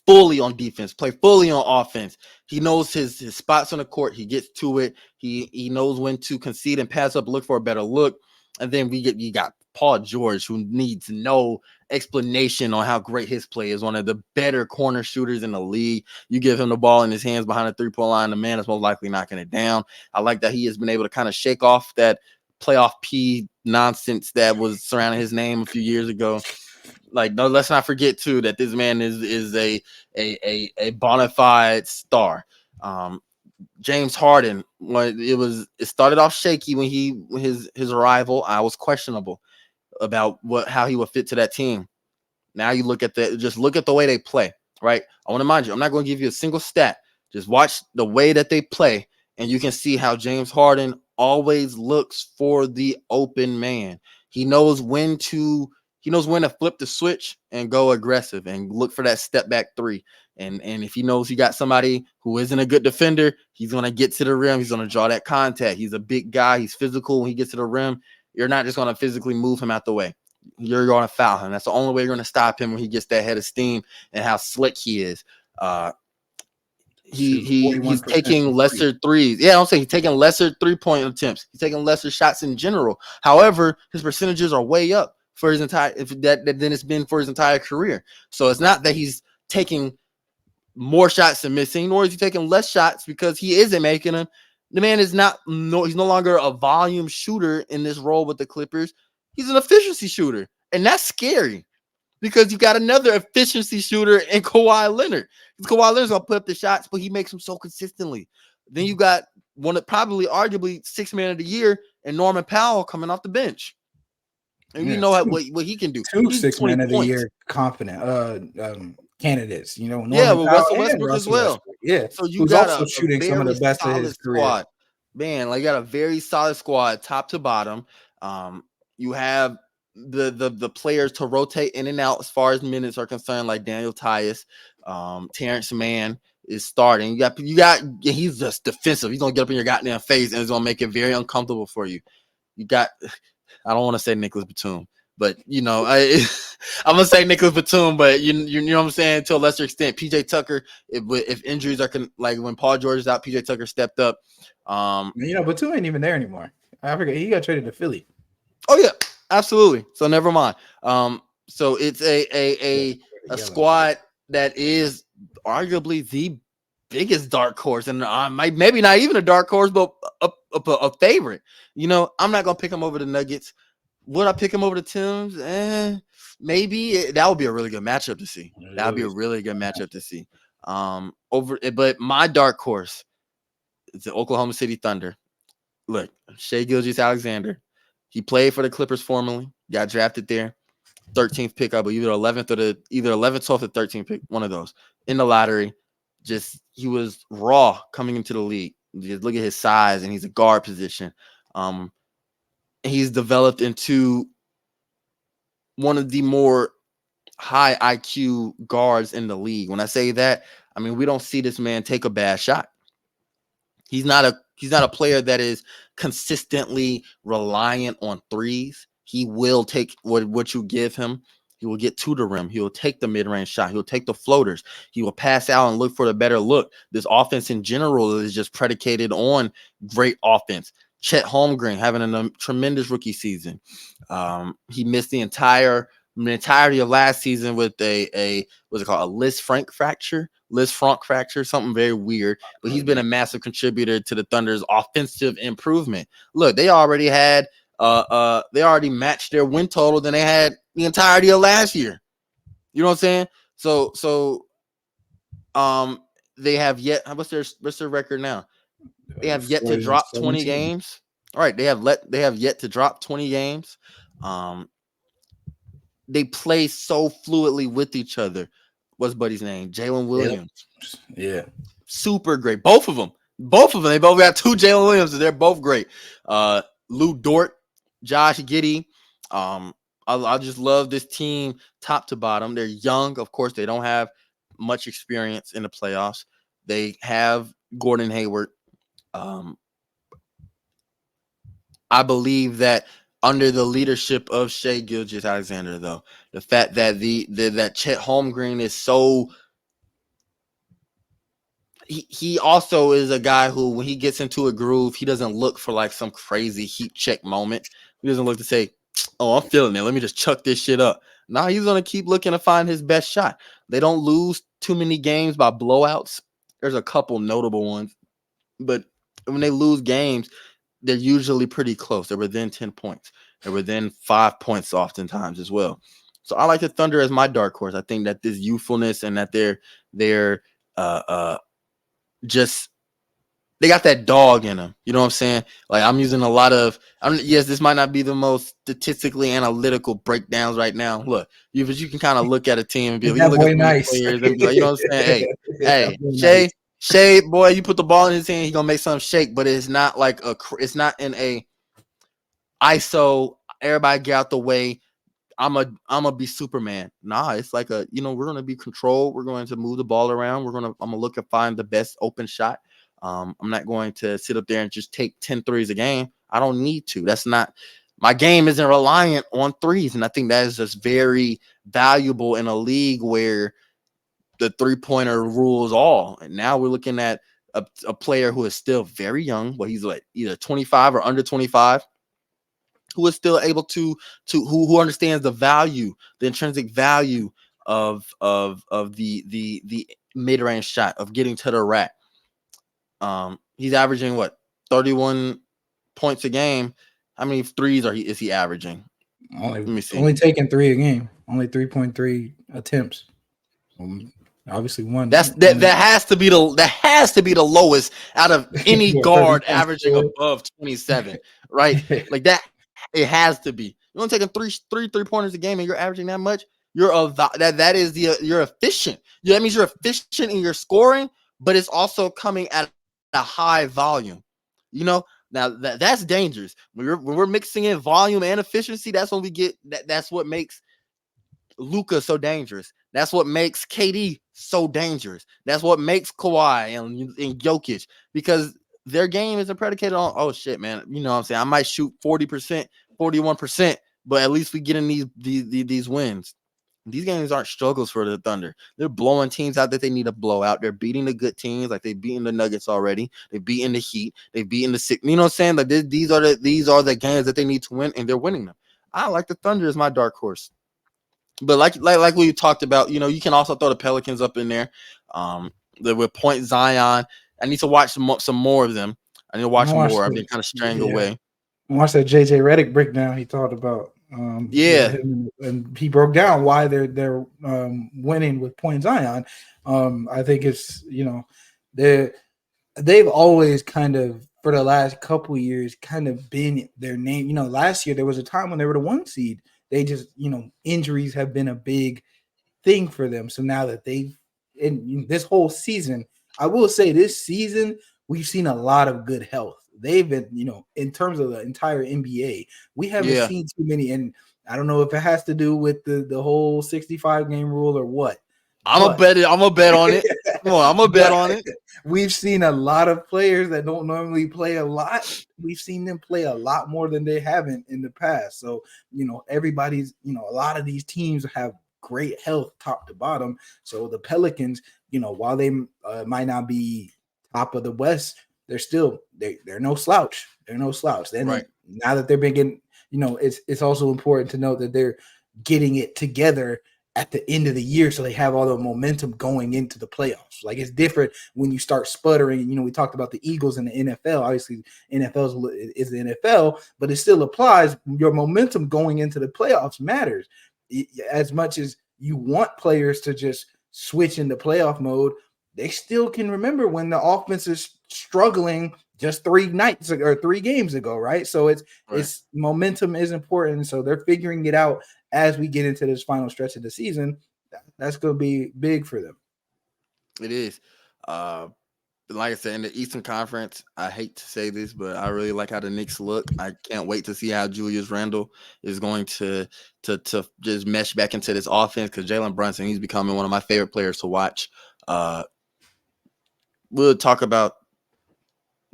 fully on defense, play fully on offense. He knows his spots on the court. He gets to it. He knows when to concede and pass up, look for a better look. And then you got Paul George, who needs no explanation on how great his play is. One of the better corner shooters in the league. You give him the ball in his hands behind the 3-point line, the man is most likely knocking it down. I like that he has been able to kind of shake off that playoff P nonsense that was surrounding his name a few years ago. Like, no, let's not forget too that this man is a bona fide star. James Harden, it started off shaky when his arrival. I was questionable about how he would fit to that team. Now you look at the way they play, right? I want to mind you, I'm not going to give you a single stat. Just watch the way that they play, and you can see how James Harden always looks for the open man. He knows when to flip the switch and go aggressive and look for that step back three. And if he knows he got somebody who isn't a good defender, he's going to get to the rim. He's going to draw that contact. He's a big guy. He's physical. When he gets to the rim, you're not just going to physically move him out the way. You're going to foul him. That's the only way you're going to stop him when he gets that head of steam and how slick he is. He's taking lesser threes. Yeah, I'm saying he's taking lesser 3-point attempts. He's taking lesser shots in general. However, his percentages are way up for his entire than it's been for his entire career. So it's not that he's taking more shots than missing, nor is he taking less shots because he isn't making them. The man is he's no longer a volume shooter in this role with the Clippers. He's an efficiency shooter, and that's scary because you got another efficiency shooter in Kawhi Leonard. Kawhi Leonard's gonna put up the shots, but he makes them so consistently. Then you got one of arguably 6th man of the year and Norman Powell coming off the bench. And you know what he can do. Two 6th man of the year confident candidates, Norman Powell Russell Westbrook as well. Westbrook. Yeah, so you got also shooting some of the best of his career. Squad. Man, like you got a very solid squad, top to bottom. You have the players to rotate in and out as far as minutes are concerned, like Daniel Tyus, Terrence Mann is starting. You got he's just defensive. He's gonna get up in your goddamn face and it's gonna make it very uncomfortable for you. You got, I don't want to say Nicholas Batum, but I'm gonna say Nicholas Batum, but you know what I'm saying, to a lesser extent. PJ Tucker, if injuries are like when Paul George is out, PJ Tucker stepped up. Batum ain't even there anymore. I forget he got traded to Philly. Oh yeah, absolutely. So never mind. So it's a squad that is arguably the biggest dark horse, and maybe not even a dark horse, but a favorite. I'm not gonna pick him over the Nuggets. Would I pick him over the Timbs? Maybe that would be a really good matchup to see. That would be a really good matchup to see. But my dark horse is the Oklahoma City Thunder. Look, Shai Gilgeous-Alexander. He played for the Clippers formerly. Got drafted there, 13th pick, I believe, either 11th, 12th or 13th pick, one of those in the lottery. Just he was raw coming into the league. Just look at his size, and he's a guard position. He's developed into one of the more high IQ guards in the league. When I say that, I mean we don't see this man take a bad shot. He's not a player that is consistently reliant on threes. He will take what you give him. He will get to the rim. He will take the mid-range shot. He will take the floaters. He will pass out and look for the better look. This offense in general is just predicated on great offense. Chet Holmgren having a tremendous rookie season. He missed the entirety of last season with a Lisfranc fracture, something very weird. But he's been a massive contributor to the Thunder's offensive improvement. Look, they already matched their win total than they had the entirety of last year. You know what I'm saying? So they have yet. What's their record now? They have yet to drop 20 games. All right, they have yet to drop 20 games. They play so fluidly with each other. What's buddy's name? Jalen Williams. Yeah. Super great. Both of them. They both got 2 Jalen Williams, and they're both great. Lou Dort, Josh Giddey. I just love this team top to bottom. They're young. Of course, they don't have much experience in the playoffs. They have Gordon Hayward. I believe that under the leadership of Shai Gilgeous-Alexander, though, the fact that that Chet Holmgren is so he also is a guy who, when he gets into a groove, he doesn't look for like some crazy heat check moment. He doesn't look to say, "Oh, I'm feeling it. Let me just chuck this shit up." Nah, he's gonna keep looking to find his best shot. They don't lose too many games by blowouts. There's a couple notable ones, but when they lose games, they're usually pretty close. They're within 10 points. They're within 5 points oftentimes as well. So I like the Thunder as my dark horse. I think that this youthfulness and that they're just they got that dog in them. You know what I'm saying? Like I'm using a lot of. Yes, this might not be the most statistically analytical breakdowns right now. Look, but you can kind of look at a team and be like, you That look at boy some of these nice. players and be like, you know what I'm saying? That Hey, boy Shay, nice. Shay, boy, you put the ball in his hand, he gonna make something shake, but it's not like it's not in a ISO. Everybody get out the way. I'm a be Superman. Nah, it's like we're gonna be controlled. We're going to move the ball around. I'm gonna look and find the best open shot. I'm not going to sit up there and just take 10 threes a game. I don't need to. That's not my game isn't reliant on threes. And I think that is just very valuable in a league where the 3-pointer rules all. And now we're looking at a player who is still very young. Well, he's like either 25 or under 25. Who is still able to who understands the value, the intrinsic value of the mid-range shot, of getting to the rack. He's averaging what 31 points a game. How many threes is he averaging? Let me see. Only taking 3 a game. Only 3.3 attempts. Obviously one. That has to be the lowest out of any guard averaging above 27, right? Like that, it has to be. You're only taking three pointers a game, and you're averaging that much. You're efficient. Yeah, that means you're efficient in your scoring, but it's also coming at a high volume. You know, now that's dangerous. When we're mixing in volume and efficiency, that's when we get that's what makes Luka so dangerous. That's what makes KD so dangerous. That's what makes Kawhi and Jokic, because their game isn't predicated on, oh shit, man. You know what I'm saying? I might shoot 40%, 41%, but at least we get in these wins. These games aren't struggles for the Thunder. They're blowing teams out that they need to blow out. They're beating the good teams, like they've beaten the Nuggets already. They've beaten the Heat. They've beaten the Six. You know what I'm saying? Like these are the games that they need to win, and they're winning them. I like the Thunder as my dark horse. But like we talked about, you can also throw the Pelicans up in there. With Point Zion, I need to watch some more of them. I need to watch more. I've been kind of straying away. Watch that JJ Redick breakdown. He talked about and he broke down why they're winning with Point Zion. I think it's they've always kind of, for the last couple of years, kind of been their name. Last year there was a time when they were the 1 seed. They just, injuries have been a big thing for them. So now that in this whole season, I will say this season, we've seen a lot of good health. They've been, in terms of the entire NBA, we haven't seen too many. And I don't know if it has to do with the whole 65 game rule or what. I'm a bet on it. Come on, I'm a bet on it. We've seen a lot of players that don't normally play a lot. We've seen them play a lot more than they haven't in the past. So, everybody's, a lot of these teams have great health top to bottom. So the Pelicans, while they might not be top of the West, they're no slouch. They're no slouch. Then right. Now that they're getting, it's also important to note that they're getting it together at the end of the year, so they have all the momentum going into the playoffs. Like, it's different when you start sputtering. We talked about the Eagles in the NFL. Obviously, NFL is the NFL, but it still applies. Your momentum going into the playoffs matters. As much as you want players to just switch into playoff mode, they still can remember when the offense is struggling just 3 nights ago or 3 games ago, right? So it's momentum is important. So they're figuring it out as we get into this final stretch of the season. That's going to be big for them. It is. Like I said, in the Eastern Conference, I hate to say this, but I really like how the Knicks look. I can't wait to see how Julius Randle is going to just mesh back into this offense, because Jalen Brunson, he's becoming one of my favorite players to watch. We'll talk about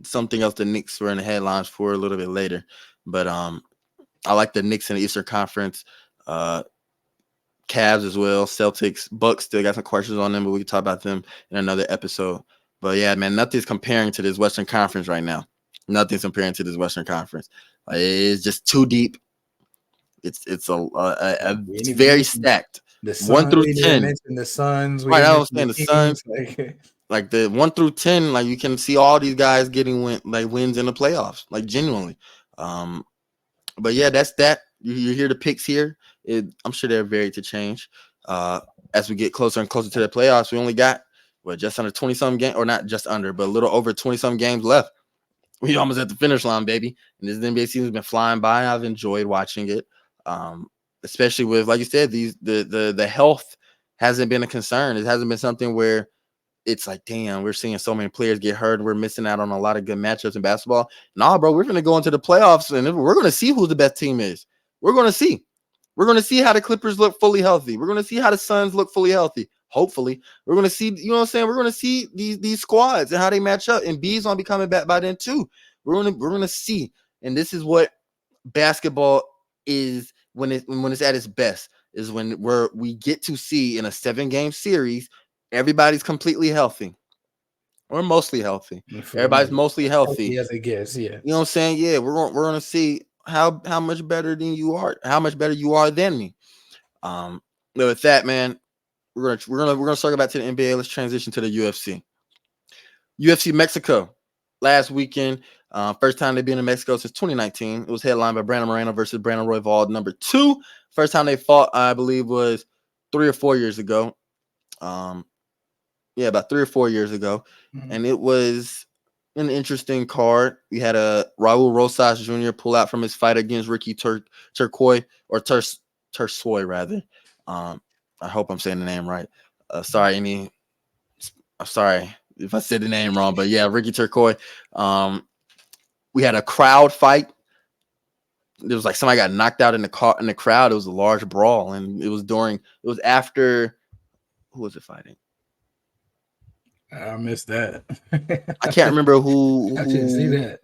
something else the Knicks were in the headlines for a little bit later, but I like the Knicks in the Eastern Conference. Cavs as well, Celtics, Bucks still got some questions on them, but we can talk about them in another episode. But yeah, man, nothing's comparing to this Western Conference right now. Nothing's comparing to this Western Conference. It's just too deep. It's it's We very mentioned stacked. the 1 Sun. through We didn't even 10. mention the Suns. We Right, didn't I was mention saying the the Suns, Kings. Like, like the 1 through 10, like you can see all these guys getting wins in the playoffs, like genuinely. Um, but yeah, that's that. You hear the picks here. I'm sure they're varied to change. As we get closer and closer to the playoffs, we only got just under 20 some games, or not just under, but a little over 20 some games left. We almost at the finish line, baby. And this NBA season's been flying by. I've enjoyed watching it, especially with, like you said, the health hasn't been a concern. It hasn't been something where it's like, damn, we're seeing so many players get hurt. We're missing out on a lot of good matchups in basketball. Nah, bro, we're going to go into the playoffs and we're going to see who the best team is. We're going to see. We're going to see how the Clippers look fully healthy. We're going to see how the Suns look fully healthy. Hopefully, we're going to see, you know what I'm saying? We're going to see these squads and how they match up. And B's going to be coming back by then too. We're going to see. And this is what basketball is when it's at its best, is when we get to see in a 7-game series, everybody's completely healthy or mostly healthy. Everybody's mostly healthy. as it gets, yeah. You know what I'm saying? Yeah, we're gonna see how much better than you are, how much better you are than me. With that, man, we're gonna circle back to the NBA. Let's transition to the UFC. UFC Mexico last weekend. First time they've been in Mexico since 2019. It was headlined by Brandon Moreno versus Brandon Royval, number 2. First time they fought, I believe, was 3 or 4 years ago. About 3 or 4 years ago. Mm-hmm. And it was an interesting card. We had a Raul Rosas Jr. pull out from his fight against Ricky Turcoy, or Tersoy, rather. I hope I'm saying the name right. I'm sorry if I said the name wrong, but yeah, Ricky Turcoy. We had a crowd fight. There was like somebody got knocked out in the crowd. It was a large brawl, and it was after, who was it fighting? I missed that. I can't remember who. I didn't see that.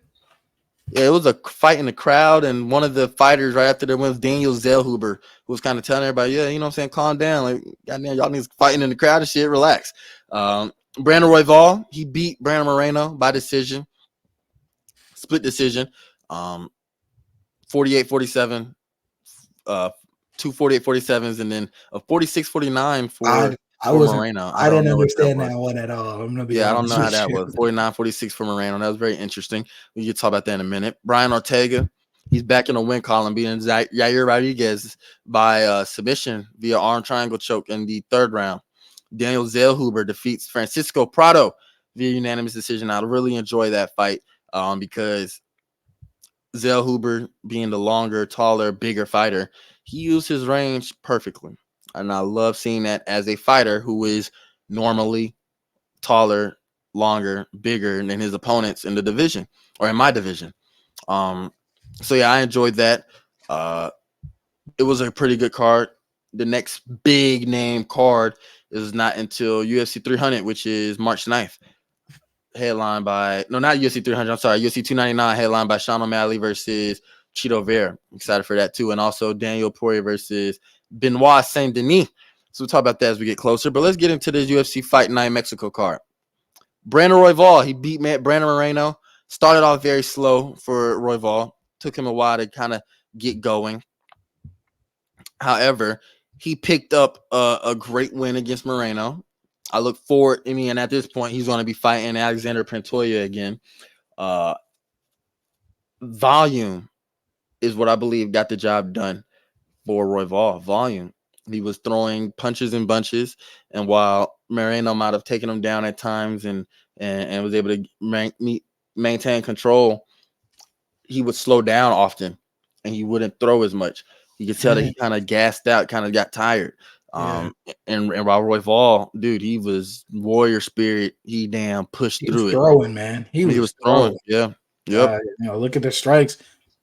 Yeah, it was a fight in the crowd, and one of the fighters right after there was Daniel Zellhuber, who was kind of telling everybody, yeah, you know what I'm saying, calm down. Like, goddamn, y'all niggas fighting in the crowd and shit, relax. Brandon Royval, he beat Brandon Moreno by decision, split decision, 48-47, 2 48-47s, and then a 46-49 for Moreno. I didn't understand that one at all. I'm gonna be I don't know how that was. 49-46 for Moreno. That was very interesting. We can talk about that in a minute. Brian Ortega, he's back in the win column, beating Yair Rodriguez by submission via arm triangle choke in the 3rd round. Daniel Zellhuber defeats Francisco Prado via unanimous decision. I really enjoy that fight because Zellhuber, being the longer, taller, bigger fighter, he used his range perfectly. And I love seeing that as a fighter who is normally taller, longer, bigger than his opponents in the division, or in my division. So yeah, I enjoyed that. It was a pretty good card. The next big name card is not until UFC 300, which is March 9th. Headlined by, no, not UFC 300. I'm sorry, UFC 299, headlined by Sean O'Malley versus Chito Vera. Excited for that too. And also Daniel Poirier versus Benoit Saint Denis. So we'll talk about that as we get closer. But let's get into the UFC Fight Night Mexico card. Brandon Royval, he beat Brandon Moreno. Started off very slow for Royval. Took him a while to kind of get going. However, he picked up a great win against Moreno. I look forward, and at this point, he's going to be fighting Alexander Pantoja again. Volume is what I believe got the job done for Royval. Volume. He was throwing punches in bunches, and while Moreno might have taken him down at times and was able to maintain control, he would slow down often, and he wouldn't throw as much. You could tell that he kind of gassed out, kind of got tired. And while Royval, dude, he was warrior spirit. He damn pushed through it. Throwing, man. He was throwing. Yeah. Yep. Look at the strikes.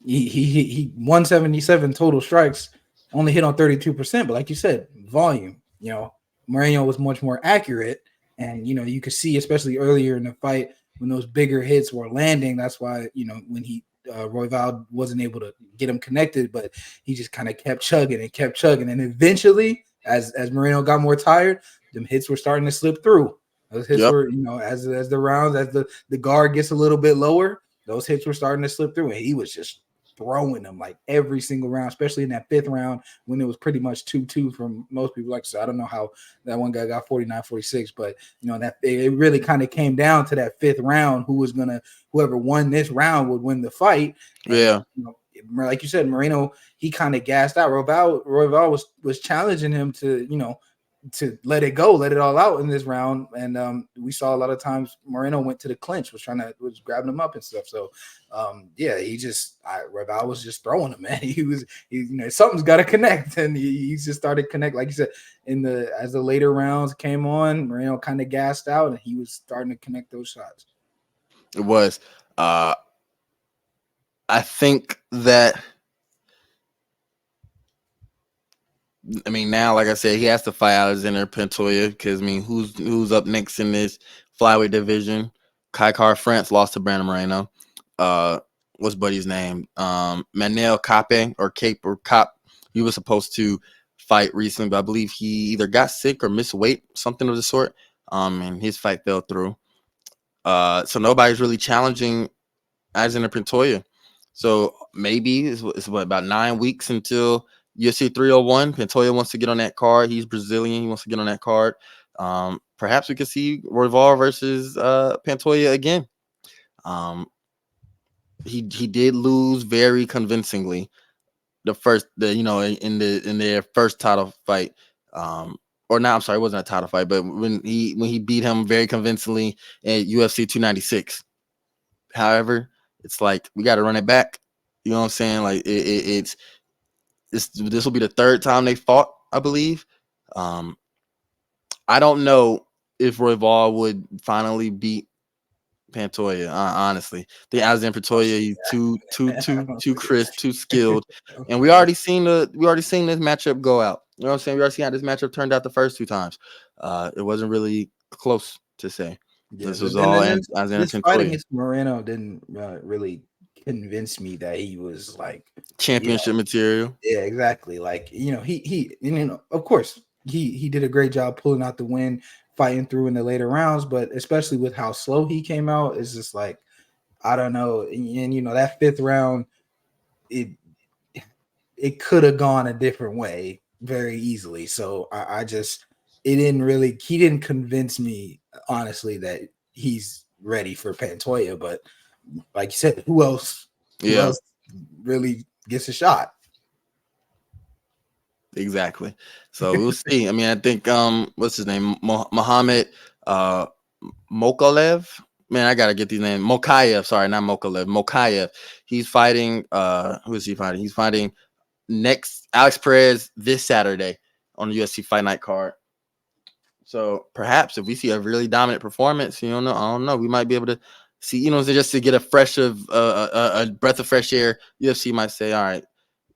He 177 total strikes, only hit on 32%. But like you said, volume. Moreno was much more accurate, and you could see, especially earlier in the fight, when those bigger hits were landing. That's why when Royval wasn't able to get him connected, but he just kind of kept chugging, and eventually, as Moreno got more tired, them hits were starting to slip through. Those hits were, as the rounds, as the guard gets a little bit lower, those hits were starting to slip through, and he was just throwing him like every single round, especially in that 5th round when it was pretty much 2-2 from most people. Like, so I don't know how that one guy got 49-46, but that it really kind of came down to that 5th round. Whoever won this round would win the fight. And Yeah. Like you said, Moreno, he kind of gassed out. Royval was challenging him to let it go, let it all out in this round. And we saw a lot of times Moreno went to the clinch, was grabbing him up and stuff. So Royval was just throwing him, man. Something's got to connect, and he just started connect. Like you said, as the later rounds came on, Moreno kind of gassed out, and he was starting to connect those shots. It was. I think that. I mean, now, like I said, he has to fight Alexander Pantoja because, I mean, who's up next in this flyweight division? Kai France lost to Brandon Moreno. What's buddy's name? Manel Cape or Cape or Cop. He was supposed to fight recently, but I believe he either got sick or missed weight, something of the sort. And his fight fell through. So nobody's really challenging Alexander Pantoja. So maybe it's about 9 weeks until UFC 301. Pantoja wants to get on that card. He's Brazilian. He wants to get on that card. Perhaps we could see Royval versus Pantoja again. He did lose very convincingly in their first title fight. Or not, I'm sorry, it wasn't a title fight, but when he beat him very convincingly at UFC 296. However, it's like we got to run it back. You know what I'm saying? Like this will be the 3rd time they fought, I believe. I don't know if Royval would finally beat Pantoja. Honestly, the Alexander Pantoja, he's too crisp, too skilled, and we already seen this matchup go out. You know what I'm saying? We already seen how this matchup turned out the first 2 times. It wasn't really close to say. Yeah, this was all Alexander this fight Pantoja. against Moreno didn't really convince me that he was like championship material. Yeah, exactly. Like, he of course he did a great job pulling out the win, fighting through in the later rounds, but especially with how slow he came out, it's just like, I don't know. And that 5th round, it could have gone a different way very easily. So he didn't convince me, honestly, that he's ready for Pantoja. But like you said, who else really gets a shot? Exactly. So we'll see. I mean, I think what's his name? Mohammed Mokalev. Man, I gotta get these names. Mokayev, sorry, not Mokalev. Mokayev. He's fighting who is he fighting? He's fighting next Alex Perez this Saturday on the UFC Fight Night card. So perhaps if we see a really dominant performance, I don't know, we might be able to see, just to get a breath of fresh air. UFC might say, all right,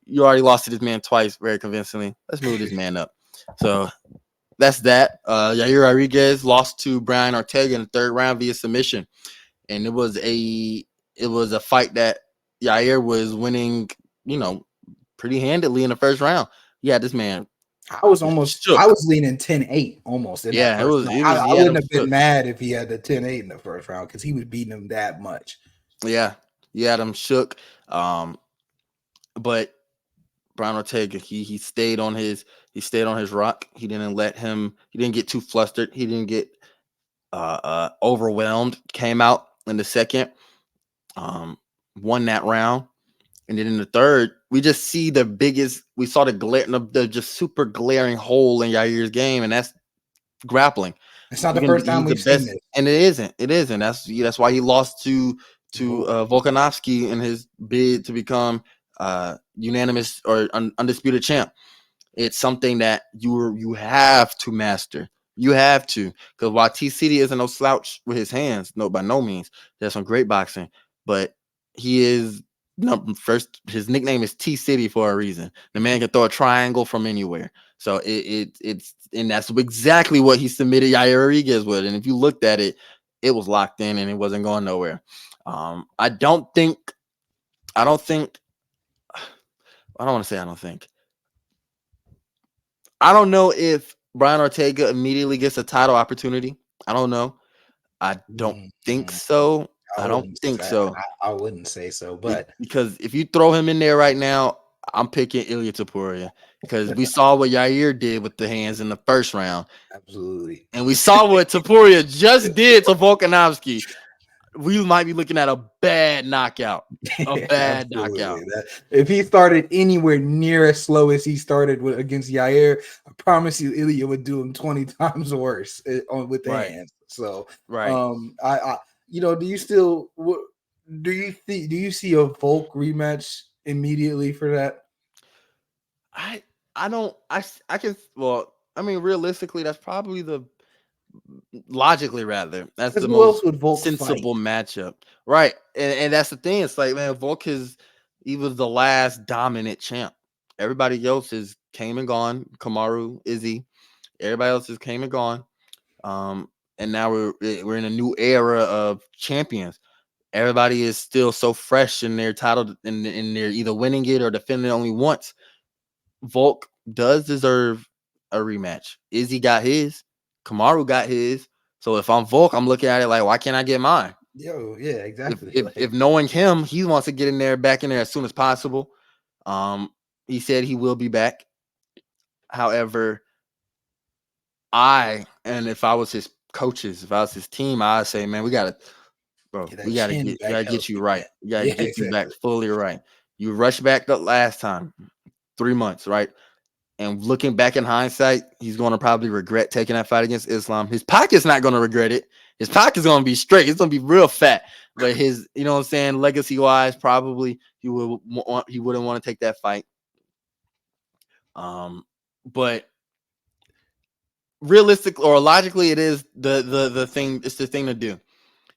you already lost to this man twice very convincingly. Let's move this man up. So that's that. Yair Rodriguez lost to Brian Ortega in the 3rd round via submission, and it was a fight that Yair was winning, pretty handedly in the 1st round. He had this man. I was leaning 10-8 almost in that first round. I wouldn't have been mad if he had the 10-8 in the 1st round because he was beating him that much. Yeah, he had him shook. But Brian Ortega, he stayed on his rock. He didn't get too flustered. He didn't get overwhelmed. Came out in the 2nd, won that round. And then in the 3rd, we just see we saw the just super glaring hole in Yair's game, and that's grappling. It's not the first time we've seen this. And it isn't. That's why he lost to Volkanovski in his bid to become unanimous or undisputed champ. It's something that you have to master. You have to, because while T City isn't no slouch with his hands, no, by no means, he has some great boxing, but he is first. His nickname is T City for a reason. The man can throw a triangle from anywhere. So it's and that's exactly what he submitted Yair Rodriguez with. And if you looked at it, it was locked in and it wasn't going nowhere. I don't know if Brian Ortega immediately gets a title opportunity. I don't know. I don't think so. I don't think so. I wouldn't say so, but Because if you throw him in there right now, I'm picking Ilya Taporia because we saw what Yair did with the hands in the first round, absolutely. and we saw what Taporia just did to Volkanovski. We might be looking at a bad knockout. A bad knockout. Absolutely. If he started anywhere near as slow as he started against Yair, I promise you, Ilya would do him 20 times worse with the Right. hands. So, Right. do you still do you see a Volk rematch immediately for that? I don't I can well I mean realistically that's probably the logically rather that's Because the who else most would Volk fight? sensible matchup, right? And that's the thing. It's like, man, Volk is he was the last dominant champ. Everybody else is came and gone. Kamaru, Izzy, everybody else is came and gone. Um, and now we're in a new era of champions. Everybody is still so fresh in their title, and they're either winning it or defending it only once. Volk does deserve a rematch. Izzy got his, Kamaru got his. So if I'm Volk, I'm looking at it like, why can't I get mine? Yo, yeah, If exactly. if, if knowing him, he wants to get in there, back in there as soon as possible. He said he will be back. However, and if I was his coaches, if I was his team, I'd say, man, we gotta, bro, Get that we gotta chin get, we back gotta get you healthy, right. man. We gotta Yeah, get you back exactly. fully right. You rushed back the last time, 3 months, right? And looking back in hindsight, he's going to probably regret taking that fight against Islam. His pocket's not going to regret it. His pocket's going to be straight. It's going to be real fat. But his, you know what I'm saying, legacy wise, probably he wouldn't want to take that fight. But realistic or logically, it is the thing. It's the thing to do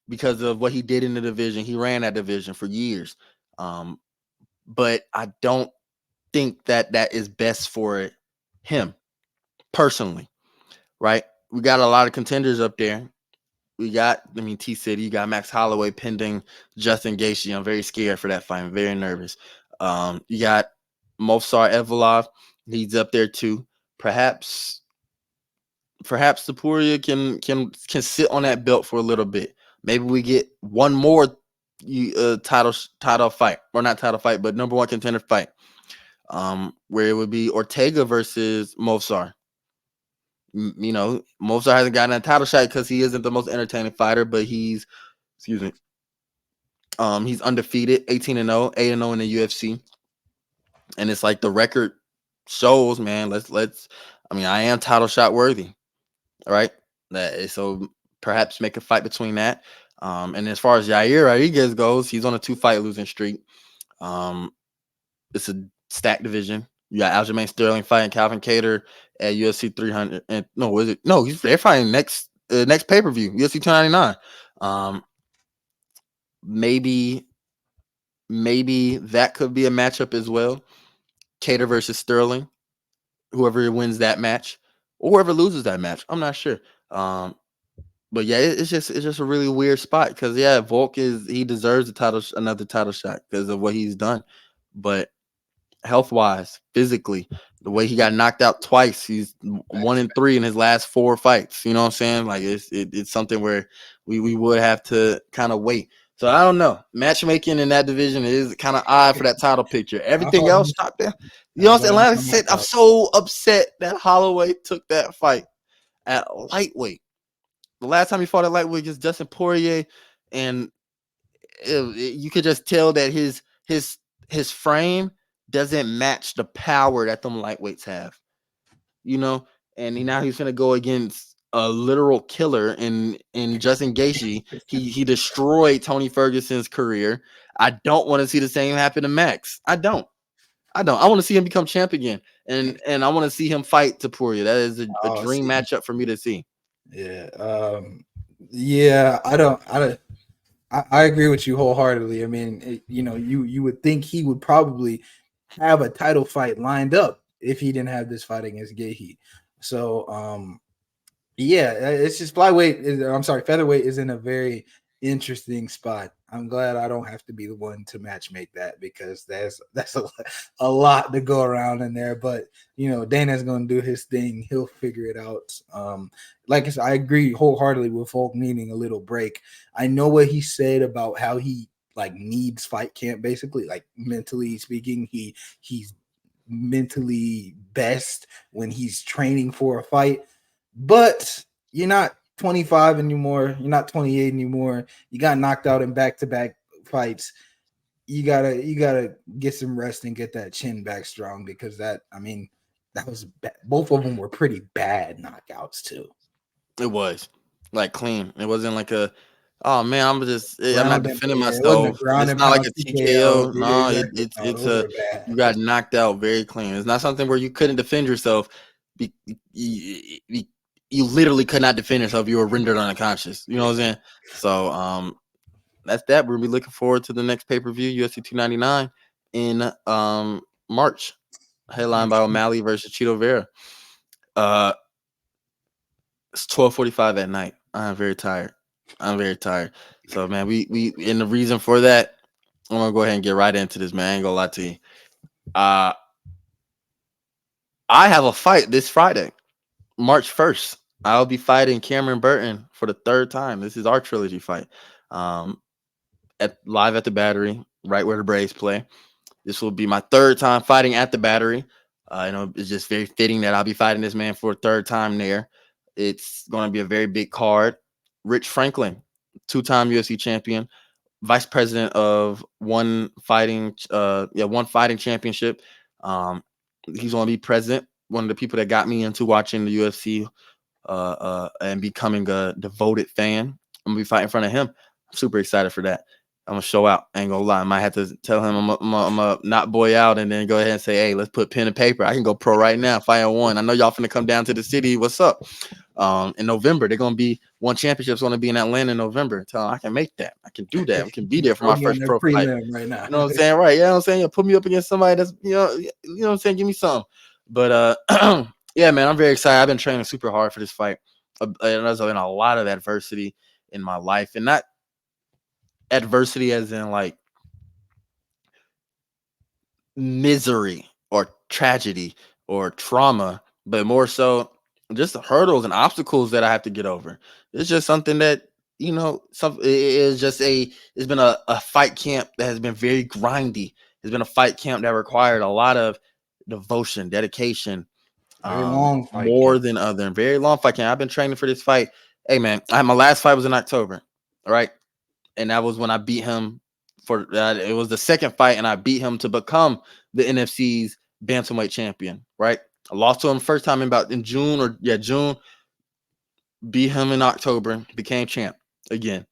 because of what he did in the division. He ran that division for years. But I don't think that is best for him personally. Right? We got a lot of contenders up there. T City, you got Max Holloway pending Justin Gaethje. I'm very scared for that fight. I'm very nervous. You got Movsar Evloev. He's up there too. Perhaps Topuria can sit on that belt for a little bit. Maybe we get one more title fight, or not title fight, but number one contender fight. Where it would be Ortega versus Movsar. Movsar hasn't gotten a title shot because he isn't the most entertaining fighter, but he's undefeated, 18-0, 8-0 in the UFC. And it's like the record shows, man, I am title shot worthy, right? So perhaps make a fight between that. And as far as Yair Rodriguez goes, he's on a 2-fight losing streak. It's a stacked division. You got Aljamain Sterling fighting Calvin Kattar at UFC 300. And no, is it? No, they're fighting next pay-per-view, UFC 299. Maybe that could be a matchup as well. Kattar versus Sterling. Whoever wins that match, or whoever loses that match, I'm not sure. But yeah, it's just a really weird spot because Volk he deserves another title shot because of what he's done, but health wise, physically, the way he got knocked out twice, he's 1-3 in his last 4 fights. You know what I'm saying? Like it's something where we would have to kind of wait. So I don't know. Matchmaking in that division is kind of odd for that title picture. Everything else top there. You know what I'm saying? Like I said, I'm so upset that Holloway took that fight at lightweight. The last time he fought at lightweight against Dustin Poirier, and you could just tell that his frame doesn't match the power that them lightweights have, and now he's gonna go against a literal killer in Justin Gaethje. He destroyed Tony Ferguson's career. I don't want to see the same happen to Max. I don't. I want to see him become champ again, and I want to see him fight Topuria. That is a dream matchup for me to see. Yeah. Yeah. I agree with you wholeheartedly. I mean, you would think he would probably have a title fight lined up if he didn't have this fight against Gaethje. So, yeah, it's just featherweight is in a very interesting spot. I'm glad I don't have to be the one to match make that, because that's a lot to go around in there. But Dana's gonna do his thing. He'll figure it out. Like I said, I agree wholeheartedly with Volk needing a little break. I know what he said about how he like needs fight camp, basically, like mentally speaking. He's mentally best when he's training for a fight. But you're not 25 anymore. You're not 28 anymore. You got knocked out in back-to-back fights. You gotta get some rest and get that chin back strong, because that was both of them were pretty bad knockouts too. It was like clean. It wasn't like a, oh man, I'm not Ground and defending It wasn't a myself. ground It's and not like pound a TKO. TKO. Yeah, No, exactly. No, it's those a, are bad. you got knocked out very clean. It's not something where you couldn't defend yourself. You literally could not defend yourself. You were rendered unconscious. You know what I'm saying? So that's that. We'll be looking forward to the next pay-per-view, UFC 299 in March. Headlined by O'Malley versus Chito Vera. It's 12:45 at night. I'm very tired. So man, we and the reason for that, I'm gonna go ahead and get right into this, man. I ain't gonna lie to you. I have a fight this Friday, March 1st. I'll be fighting Kamren Burton for the third time. This is our trilogy fight. Um, live at the Battery, right where the Braves play. This will be my third time fighting at the Battery. It's just very fitting that I'll be fighting this man for a third time there. It's going to be a very big card. Rich Franklin, two-time UFC champion, vice president of one fighting championship. He's going to be president. One of the people that got me into watching the UFC and becoming a devoted fan. I'm gonna be fighting in front of him. I'm super excited for that. I'm gonna show out. I ain't gonna lie. I might have to tell him I'm a not boy out, and then go ahead and say, hey, let's put pen and paper. I can go pro right now. Fight one. I know y'all finna come down to the city. What's up? In November, they're gonna be one championship's gonna be in Atlanta in November. Tell them I can make that. I can do that. I can be there for my first pro fight. Right now. You know what I'm saying? Right. Yeah, you know what I'm saying? Put me up against somebody that's you know what I'm saying? Give me some. But yeah, man, I'm very excited. I've been training super hard for this fight. And there's been a lot of adversity in my life, and not adversity as in like misery or tragedy or trauma, but more so just the hurdles and obstacles that I have to get over. It's just something that it's been a fight camp that has been very grindy. It's been a fight camp that required a lot of devotion, dedication, Very long fight more camp. than other very long fight camp. I've been training for this fight. Hey man, my last fight was in October, all right, and that was when I beat him for it was the second fight, and I beat him to become the NFC's bantamweight champion. Right, I lost to him first time in June. Beat him in October, became champ again.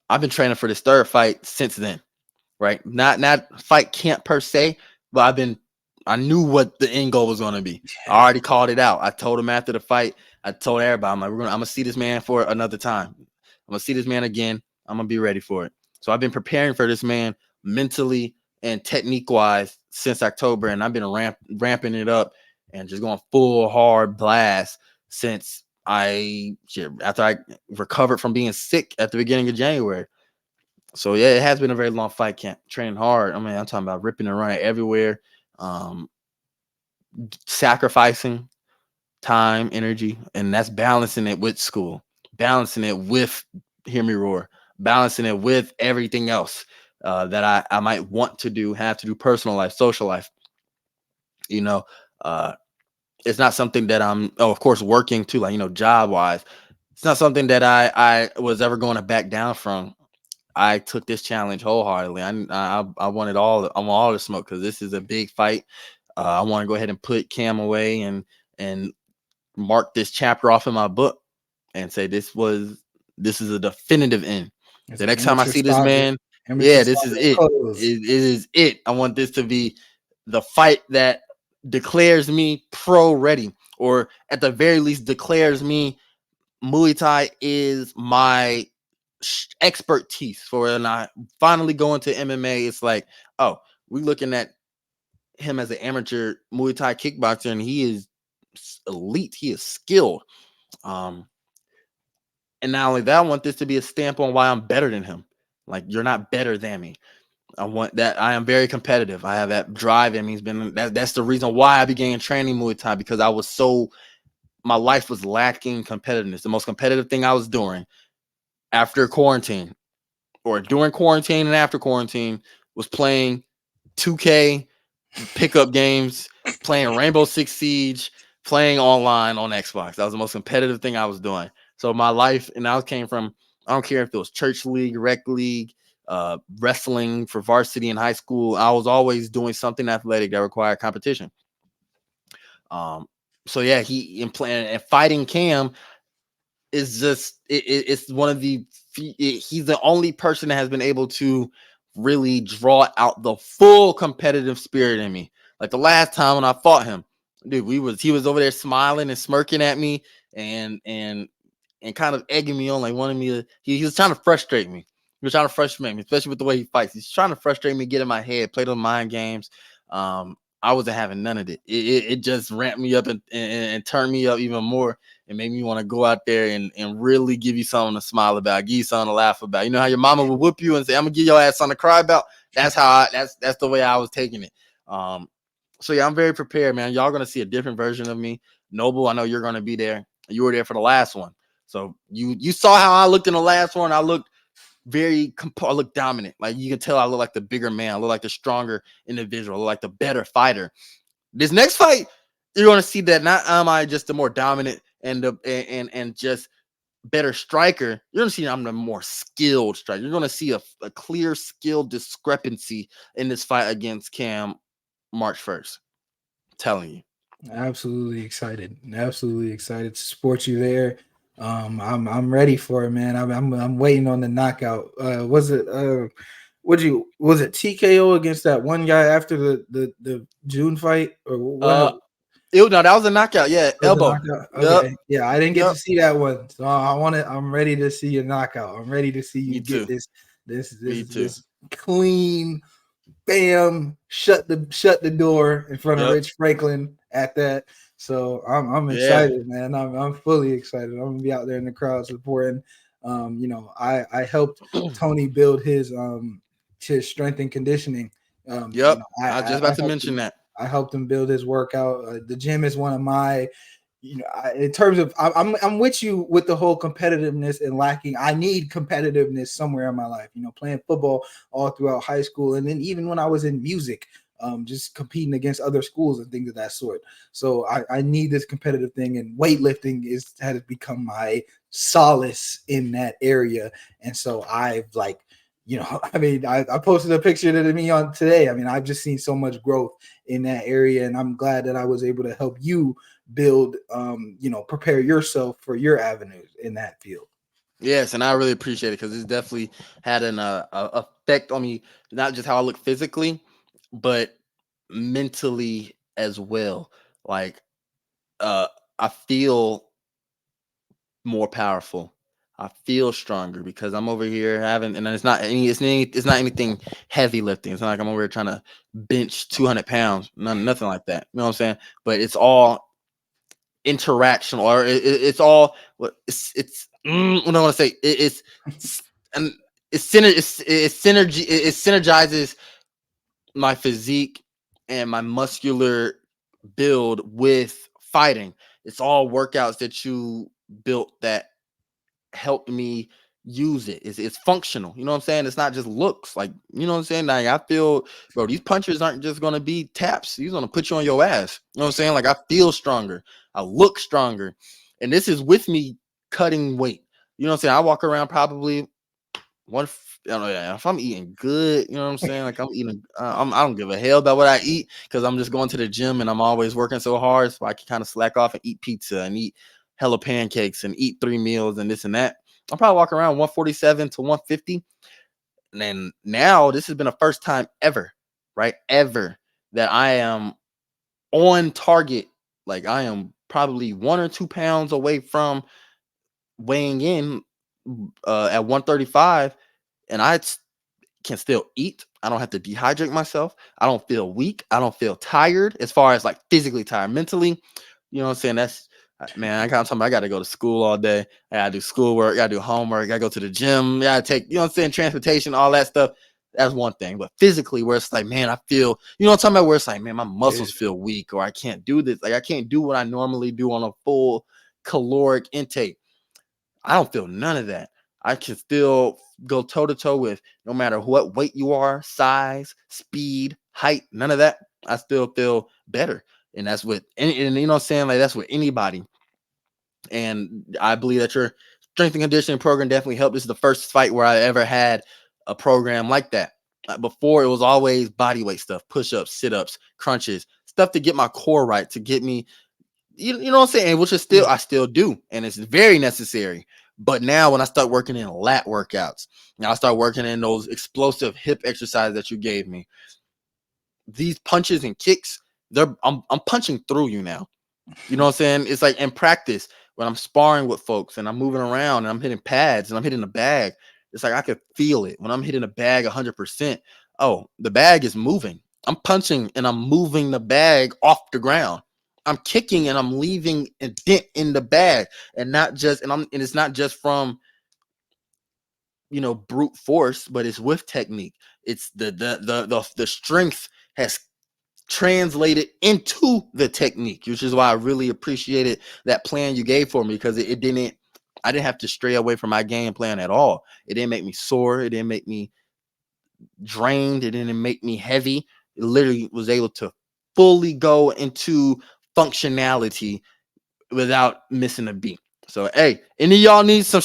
I've been training for this third fight since then. Right, not fight camp per se, but I knew what the end goal was going to be. I already called it out. I told him after the fight. I told everybody, I'm gonna see this man for another time. I'm gonna see this man again. I'm gonna be ready for it. So I've been preparing for this man mentally and technique wise since October, and I've been ramping it up and just going full hard blast since after I recovered from being sick at the beginning of January. So yeah, it has been a very long fight camp. Training hard. I mean, I'm talking about ripping and running everywhere, sacrificing time, energy, and that's balancing it with school, balancing it with Hear Me Roar, balancing it with everything else that I might want to do, have to do, personal life, social life. You know, it's not something that of course, working too, like, job wise. It's not something that I was ever going to back down from. I took this challenge wholeheartedly. I wanted I want all the smoke because this is a big fight. I want to go ahead and put Cam away and mark this chapter off in my book and say this is a definitive end. It's The an next time I amateur see this saga. man, Amateur yeah, this is saga it. close. It is it. I want this to be the fight that declares me pro ready, or at the very least declares me Muay Thai is my expertise for when I finally go into MMA. It's like, oh, we're looking at him as an amateur Muay Thai kickboxer, and he is elite. He is skilled. And not only that, I want this to be a stamp on why I'm better than him. Like, you're not better than me. I want that. I am very competitive. I have that drive in me. That's the reason why I began training Muay Thai, because my life was lacking competitiveness. The most competitive thing I was doing after quarantine, or during quarantine and after quarantine, was playing 2K pickup games, playing Rainbow Six Siege, playing online on Xbox. That was the most competitive thing I was doing. So my life, and I came from, I don't care if it was church league, rec league, wrestling for varsity in high school. I was always doing something athletic that required competition. Um, so yeah, he in playing and fighting Cam is just it's one of the he's the only person that has been able to really draw out the full competitive spirit in me. Like the last time when I fought him, dude, he was over there smiling and smirking at me, and kind of egging me on, like wanting me to. He was trying to frustrate me. He was trying to frustrate me, especially with the way he fights. He's trying to frustrate me, get in my head, play those mind games. I wasn't having none of it. It just ramped me up and turned me up even more, and made me want to go out there and really give you something to smile about, give you something to laugh about. You know how your mama would whoop you and say, "I'm gonna give your ass something to cry about." That's the way I was taking it. So yeah, I'm very prepared, man. Y'all gonna see a different version of me. Noble, I know you're gonna be there. You were there for the last one, so you saw how I looked in the last one. I looked I look dominant. Like, you can tell I look like the bigger man. I look like the stronger individual. I look like the better fighter. This next fight, you're going to see that not am I just the more dominant and just better striker. You're going to see I'm the more skilled striker. You're going to see a clear skill discrepancy in this fight against Cam March 1st. I'm telling you. Absolutely excited to support you there. I'm ready for it, man. I'm waiting on the knockout. Was it was it TKO against that one guy after the June fight, or what? No, that was a knockout. Yeah, Was a elbow. knockout? Yep. Okay, yeah, I didn't get Yep. to see that one, so I want to. I'm ready to see a knockout. I'm ready to see you Me get too. Me too. this clean, bam, shut the door in front of Yep. Rich Franklin at that. So I'm Yeah. excited, man. I'm fully excited. I'm gonna be out there in the crowd supporting. I helped Tony build his strength and conditioning. Yep. I was just about to helped mention him. that. I helped him build his workout. The gym is one of my, in terms of, I'm with you with the whole competitiveness and lacking. I need competitiveness somewhere in my life. Playing football all throughout high school, and then even when I was in music, just competing against other schools and things of that sort. So I need this competitive thing, and weightlifting has become my solace in that area. And so I've I mean, I posted a picture of me on today. I mean, I've just seen so much growth in that area, and I'm glad that I was able to help you build, prepare yourself for your avenues in that field. Yes, and I really appreciate it, because it's definitely had an effect on me, not just how I look physically, but mentally as well. Like, uh, I feel more powerful. I feel stronger because I'm over here having, and it's not anything heavy lifting. It's not like I'm over here trying to bench 200 pounds, nothing like that. You know what I'm saying? But it's all interaction, or it's all what I want to say. And it's synergy. It synergizes my physique and my muscular build with fighting. It's all workouts that you built that helped me use it. It's functional. You know what I'm saying? It's not just looks. Like, you know what I'm saying? Like, I feel, bro, these punches aren't just gonna be taps. He's gonna put you on your ass. You know what I'm saying? Like, I feel stronger. I look stronger. And this is with me cutting weight. You know what I'm saying? I walk around probably I don't know, yeah, if I'm eating good, you know what I'm saying? Like, I'm eating, I don't give a hell about what I eat, because I'm just going to the gym and I'm always working so hard, so I can kind of slack off and eat pizza and eat hella pancakes and eat 3 meals and this and that. I'll probably walk around 147 to 150. And then now this has been the first time ever, right? Ever, that I am on target. Like, I am probably 1 or 2 pounds away from weighing in at 135, and can still eat. I don't have to dehydrate myself. I don't feel weak. I don't feel tired, as far as like physically tired. Mentally, you know what I'm saying? Man, I got something. I got to go to school all day. I got to do schoolwork. I got to do homework. I got to go to the gym. I got to take, you know what I'm saying, transportation, all that stuff. That's one thing. But physically, where it's like, man, I feel, you know what I'm talking about? Where it's like, man, my muscles feel weak, or I can't do this. Like, I can't do what I normally do on a full caloric intake. I don't feel none of that. I can still go toe to toe with no matter what weight you are, size, speed, height, none of that. I still feel better. And that's with any, and you know what I'm saying? Like, that's with anybody. And I believe that your strength and conditioning program definitely helped. This is the first fight where I ever had a program like that. Before, it was always body weight stuff, push-ups, sit-ups, crunches, stuff to get my core right, to get me, you know what I'm saying, which is still, I still do, and it's very necessary. But now when I start working in lat workouts, now I start working in those explosive hip exercises that you gave me, these punches and kicks, I'm punching through you now. You know what I'm saying? It's like in practice when I'm sparring with folks and I'm moving around and I'm hitting pads and I'm hitting the bag. It's like I could feel it when I'm hitting the bag 100%. Oh, the bag is moving. I'm punching and I'm moving the bag off the ground. I'm kicking and I'm leaving a dent in the bag, and not just and it's not just from, you know, brute force, but it's with technique. It's the strength has translated into the technique, which is why I really appreciated that plan you gave for me, because it didn't, I didn't have to stray away from my game plan at all. It didn't make me sore. It didn't make me drained. It didn't make me heavy. It literally was able to fully go into functionality without missing a beat. So, hey, any of y'all need some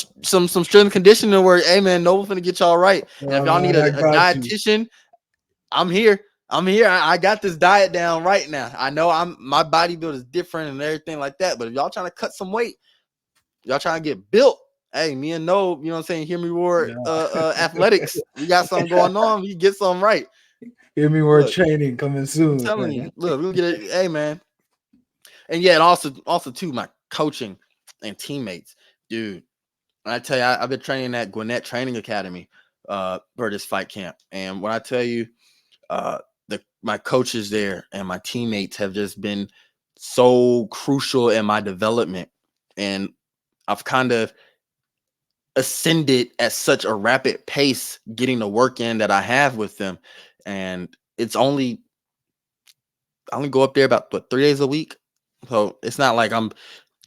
strength and conditioning work? Hey, man, Noble finna get y'all right. And if y'all need a dietitian, I'm here. I got this diet down right now. I know my body build is different and everything like that. But if y'all trying to cut some weight, y'all trying to get built, hey, me and No, you know what I'm saying? Hear me roar, athletics. We got something going on. We get something right. Hear me roar training coming soon. I'm telling you, look, we'll get it. Hey, man. And yeah, and also too, my coaching and teammates, dude. I tell you, I've been training at Gwinnett Training Academy for this fight camp, and when I tell you, my coaches there and my teammates have just been so crucial in my development, and I've kind of ascended at such a rapid pace getting the work in that I have with them. And I only go up there about 3 days a week, so it's not like I'm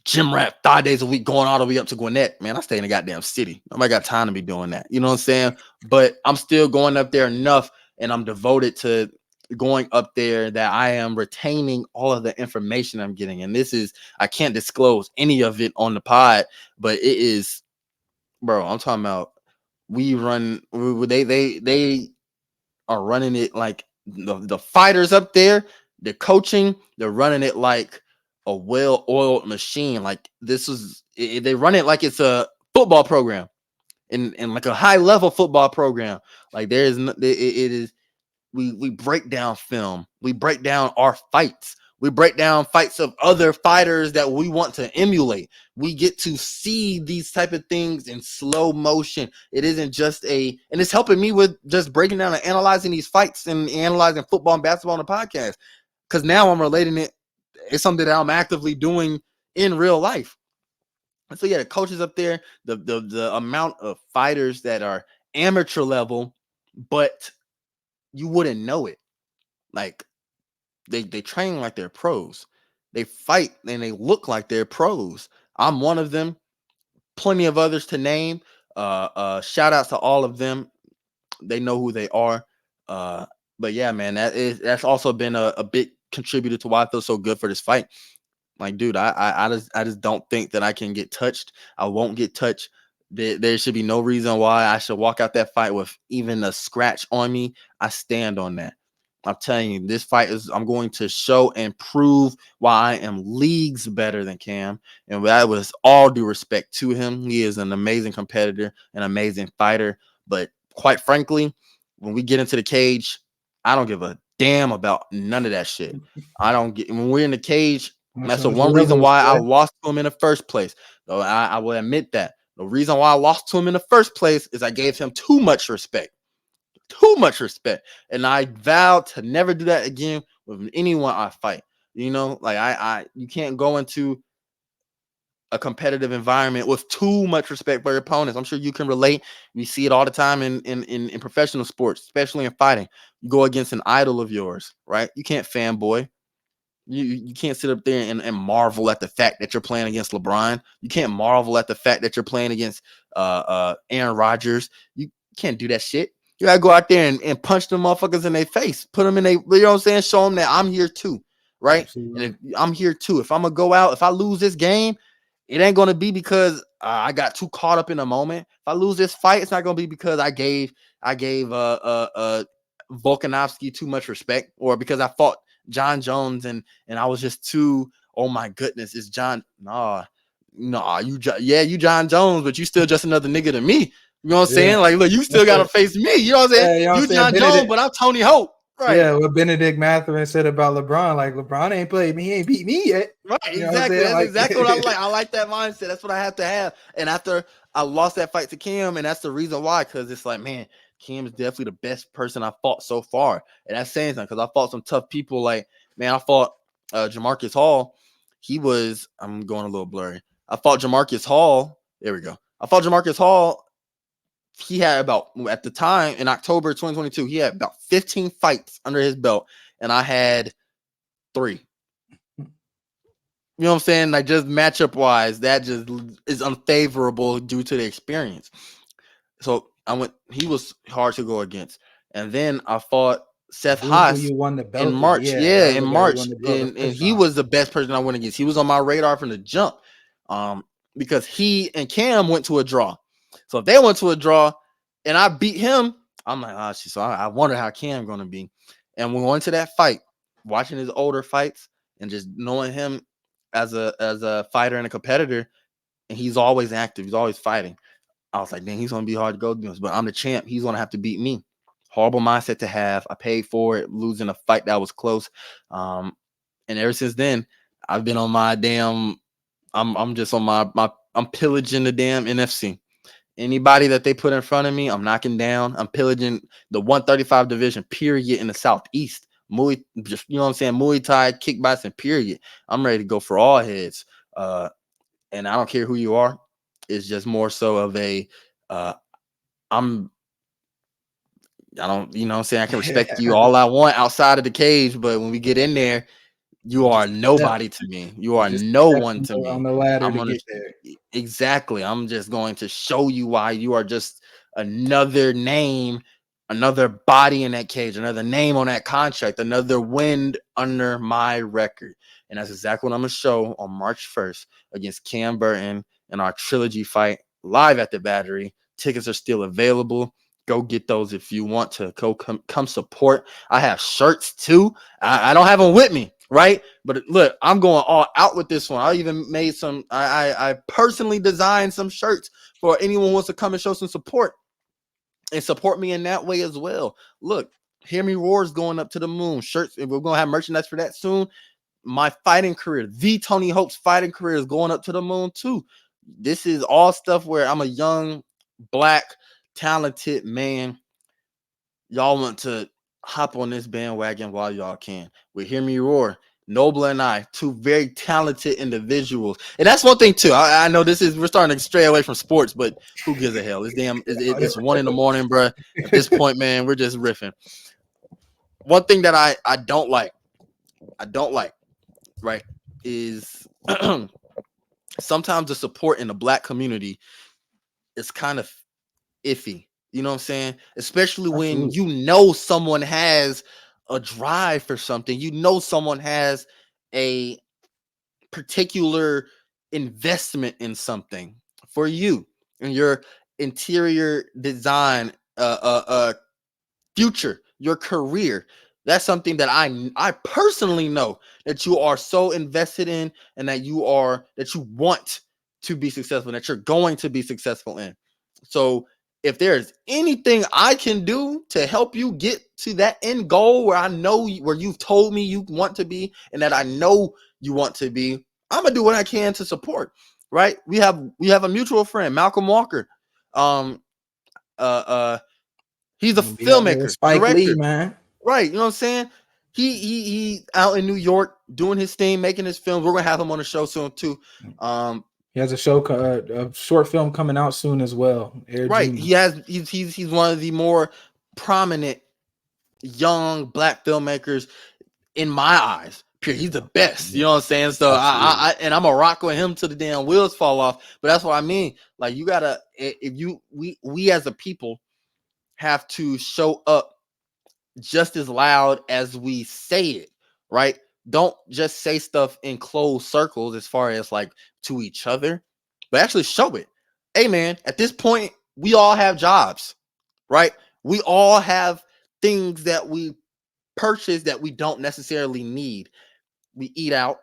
gym rat 5 days a week going all the way up to Gwinnett. Man, I stay in the goddamn city. Nobody got time to be doing that. You know what I'm saying? But I'm still going up there enough, and I'm devoted to going up there that I am retaining all of the information I'm getting. And this is, I can't disclose any of it on the pod, but it is, bro, I'm talking about they are running it like the fighters up there, the coaching, they're running it like a well-oiled machine. Like they run it like it's a football program, and like a high-level football program. Like it is. We break down film. We break down our fights. We break down fights of other fighters that we want to emulate. We get to see these type of things in slow motion. It isn't just and it's helping me with just breaking down and analyzing these fights and analyzing football and basketball on the podcast. Because now I'm relating it. It's something that I'm actively doing in real life. And so yeah, the coaches up there, the amount of fighters that are amateur level, but you wouldn't know it. Like they train like they're pros. They fight and they look like they're pros. I'm one of them. Plenty of others to name. Shout outs to all of them. They know who they are. But yeah, man, that's also been a big contributor to why I feel so good for this fight. Like, dude, I just don't think that I can get touched. I won't get touched. There should be no reason why I should walk out that fight with even a scratch on me. I stand on that. I'm telling you, this fight I'm going to show and prove why I am leagues better than Cam. And that was all due respect to him. He is an amazing competitor, an amazing fighter. But quite frankly, when we get into the cage, I don't give a damn about none of that shit. When we're in the cage, that's the one reason why I lost to him in the first place. So I will admit that. The reason why I lost to him in the first place is I gave him too much respect. Too much respect. And I vowed to never do that again with anyone I fight. You know, like you can't go into a competitive environment with too much respect for your opponents. I'm sure you can relate. We see it all the time in professional sports, especially in fighting. You go against an idol of yours, right? You can't fanboy. You can't sit up there and marvel at the fact that you're playing against LeBron. You can't marvel at the fact that you're playing against Aaron Rodgers. You can't do that shit. You gotta go out there and punch them motherfuckers in their face. Put them in you know what I'm saying? Show them that I'm here too, right? Absolutely. And if I'm here too. If I'm gonna go out, if I lose this game, it ain't gonna be because I got too caught up in the moment. If I lose this fight, it's not gonna be because I gave Volkanovski too much respect, or because I fought John Jones and I was just too, oh my goodness, it's John. You John Jones, but you still just another nigga to me. You know what I'm saying? Like, look, you still gotta face me. You know what I'm saying? Yeah, you know what I'm saying? John Jones, but I'm Tony Hope. Right. Yeah, what Benedict Mathurin said about LeBron, like LeBron ain't played me, he ain't beat me yet. Right, You know exactly. That's like, exactly what I like. I like that mindset. That's what I have to have. And after I lost that fight to Cam, and that's the reason why, because it's like, man, Cam is definitely the best person I fought so far. And that's saying something, because I fought some tough people. Like, man, I fought Jamarcus Hall. I'm going a little blurry. I fought Jamarcus Hall. There we go. I fought Jamarcus Hall. He had at the time in October 2022, he had about 15 fights under his belt, and I had 3. You know what I'm saying? Like, just matchup wise, that just is unfavorable due to the experience. So he was hard to go against. And then I fought Seth Haas in March. In March. And he was the best person I went against. He was on my radar from the jump. Because he and Cam went to a draw. So if they went to a draw and I beat him, I'm like, so I wonder how Cam going to be. And we went to that fight, watching his older fights and just knowing him as a fighter and a competitor, and he's always active, he's always fighting. I was like, dang, he's going to be hard to go against, but I'm the champ. He's going to have to beat me. Horrible mindset to have. I paid for it, losing a fight that was close. And ever since then, I've been on my damn, I'm just on I'm pillaging the damn NFC. Anybody that they put in front of me, I'm knocking down. I'm pillaging the 135 division, period, in the Southeast. Muay, just, you know what I'm saying? Muay Thai, kickboxing, period. I'm ready to go for all heads. And I don't care who you are. It's just more so of a, I don't, you know what I'm saying? I can respect you all I want outside of the cage, but when we get in there, you are nobody to me. You are no one to me. On the ladder to get there. Exactly. I'm just going to show you why you are just another name, another body in that cage, another name on that contract, another wind under my record. And that's exactly what I'm going to show on March 1st against Kamren Burton in our trilogy fight live at the Battery. Tickets are still available. Go get those if you want to. Come support. I have shirts too. I don't have them with me, right? But look, I'm going all out with this one. I even made some. I personally designed some shirts for anyone who wants to come and show some support and support me in that way as well. Look, Hear Me Roar is going up to the moon. Shirts. We're gonna have merchandise for that soon. My fighting career, the Tony Hope's fighting career, is going up to the moon too. This is all stuff where I'm a young, black, talented man. Y'all want to hop on this bandwagon while y'all can. We Hear Me Roar, Noble and I, 2 very talented individuals. And that's one thing too. I know we're starting to stray away from sports, but who gives a hell? It's 1 a.m, bro. At this point, man, we're just riffing. One thing that I don't like, right, is sometimes the support in the black community is kind of iffy. You know what I'm saying? Especially when you know someone has a drive for something. You know someone has a particular investment in something for you and your interior design future, your career. That's something that I personally know that you are so invested in, and that you want to be successful, that you're going to be successful in. So if there's anything I can do to help you get to that end goal where I know where you've told me you want to be, and that I know you want to be, I'm gonna do what I can to support. Right? We have a mutual friend, Malcolm Walker. He's a filmmaker, Spike director. Lee, man. Right? You know what I'm saying? He out in New York doing his thing, making his films. We're gonna have him on the show soon too. Him He has a show, a short film coming out soon as well. Air Right. June. He's one of the more prominent young black filmmakers in my eyes. He's the best. You know what I'm saying? So and I'm a rock with him till the damn wheels fall off. But that's what I mean. Like you gotta, if you we as a people have to show up just as loud as we say it, right? Don't just say stuff in closed circles as far as like to each other, but actually show it. Hey man, at this point, we all have jobs, right? We all have things that we purchase that we don't necessarily need. We eat out,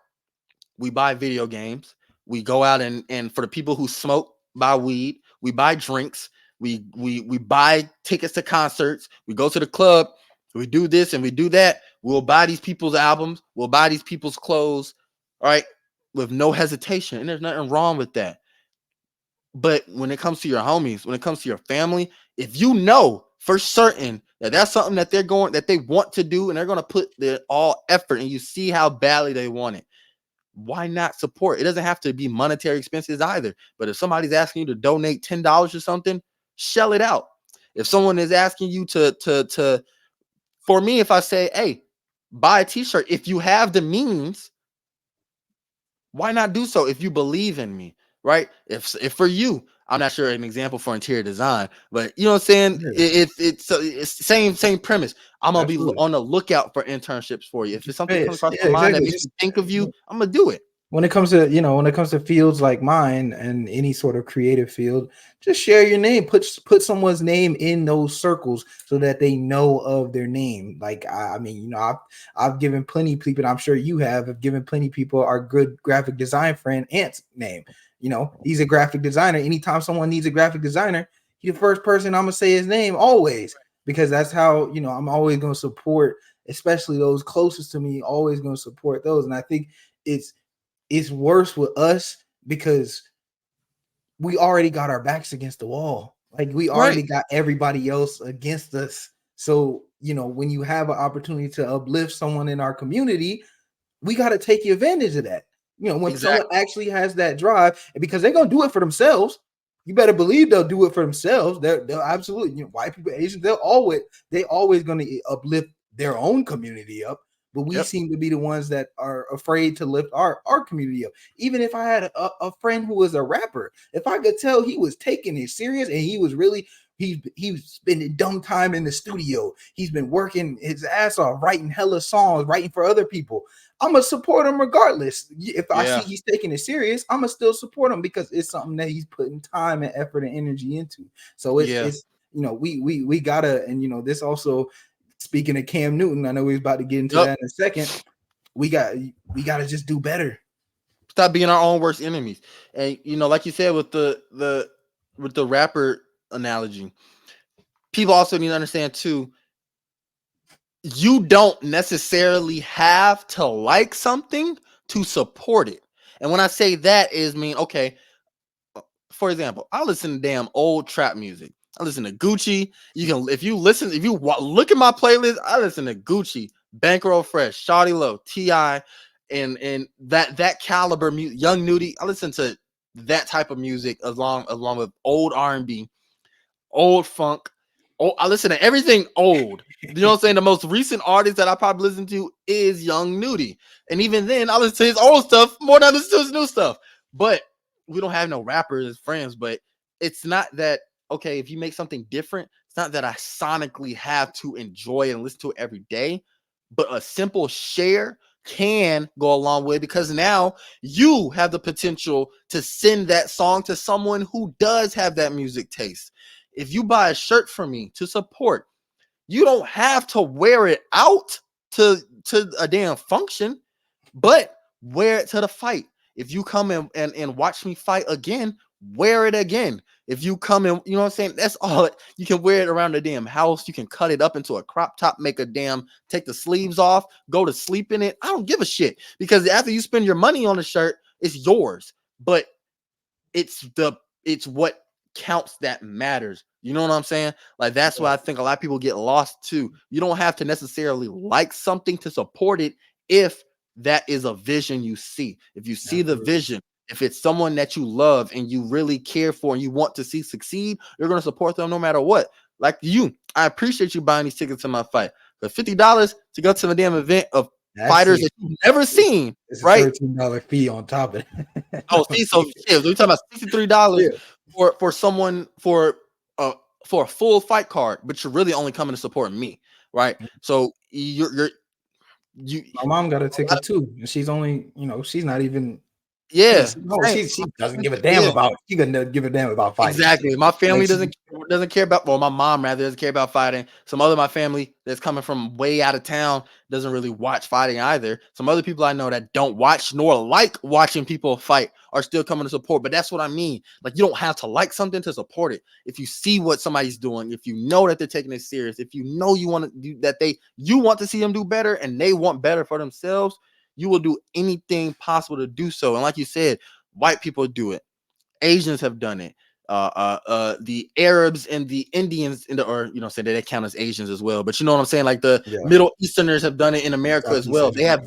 we buy video games, we go out and for the people who smoke, buy weed, we buy drinks, we buy tickets to concerts, we go to the club, we do this and we do that. We'll buy these people's albums, we'll buy these people's clothes, all right, with no hesitation. And there's nothing wrong with that. But when it comes to your homies, when it comes to your family, if you know for certain that that's something that they want to do and they're going to put their all effort and you see how badly they want it, why not support? It doesn't have to be monetary expenses either. But if somebody's asking you to donate $10 or something, shell it out. If someone is asking you to for me, if I say, hey, buy a t-shirt, if you have the means, why not do so if you believe in me, right? If for you, I'm not sure an example for interior design, but you know what I'm saying? It's same premise. I'm gonna be on the lookout for internships for you. If it's something comes across my mind that makes me think of you, I'm gonna do it. When it comes to fields like mine and any sort of creative field, just share your name, put someone's name in those circles so that they know of their name. Like I mean, I've given plenty of people, I'm sure you have given plenty of people our good graphic design friend Ant's name. He's a graphic designer. Anytime someone needs a graphic designer, he's the first person I'm gonna say his name always, because that's how I'm always gonna support, especially those closest to me, always gonna support those. And I think it's worse with us because we already got our backs against the wall. Like we already got everybody else against us. So, when you have an opportunity to uplift someone in our community, we got to take advantage of that. When someone actually has that drive, and because they're going to do it for themselves, you better believe they'll do it for themselves. They'll absolutely, white people, Asians, they always going to uplift their own community up. But we seem to be the ones that are afraid to lift our community up. Even if I had a friend who was a rapper, if I could tell he was taking it serious and he was really, he was spending dumb time in the studio. He's been working his ass off, writing hella songs, writing for other people. I'm going to support him regardless. If I see he's taking it serious, I'm going to still support him because it's something that he's putting time and effort and energy into. So it's we gotta, and this also, speaking of Cam Newton, I know we're about to get into that in a second. We got to just do better. Stop being our own worst enemies. And like you said with the rapper analogy, people also need to understand too, you don't necessarily have to like something to support it. And when I say that okay, for example, I listen to damn old trap music. I listen to Gucci. If you look at my playlist, I listen to Gucci, Bankroll Fresh, Shawty Low, T.I., and that caliber music, Young Nudie. I listen to that type of music along with old R&B, old funk. I listen to everything old. You know what I'm saying? The most recent artist that I probably listen to is Young Nudie. And even then, I listen to his old stuff more than I listen to his new stuff. But we don't have no rappers as friends. But it's not that, okay, if you make something different, it's not that I sonically have to enjoy it and listen to it every day. But a simple share can go a long way, because now you have the potential to send that song to someone who does have that music taste. If you buy a shirt from me to support, you don't have to wear it out to a damn function, but wear it to the fight. If you come and watch me fight again, wear it again. If you come and, you know what I'm saying, that's all. You can wear it around the damn house. You can cut it up into a crop top, take the sleeves off, go to sleep in it. I don't give a shit, because after you spend your money on the shirt, it's yours. But it's what counts that matters. You know what I'm saying? Like, that's why I think a lot of people get lost too. You don't have to necessarily like something to support it if that is a vision you see. If you see the vision, If it's someone that you love and you really care for and you want to see succeed, you're going to support them no matter what. Like you, I appreciate you buying these tickets to my fight. But $50 to go to the damn event of fighters that you've never seen, it's right? a $13 fee on top of it. Oh, see, so shit, we're talking about $63 for someone for a full fight card, but you're really only coming to support me, right? So you my mom got a ticket too, and she's only, she's not even. Yeah, she doesn't give a damn about. She doesn't give a damn about fighting. Exactly. My family doesn't care about. Well, my mom rather doesn't care about fighting. Some other my family that's coming from way out of town doesn't really watch fighting either. Some other people I know that don't watch nor like watching people fight are still coming to support. But that's what I mean. Like, you don't have to like something to support it. If you see what somebody's doing, if you know that they're taking it serious, if you know you want to do that, you want to see them do better and they want better for themselves, you will do anything possible to do so. And like you said, white people do it. Asians have done it. The Arabs and the Indians or say they count as Asians as well. But you know what I'm saying? Like the Middle Easterners have done it in America as well. They have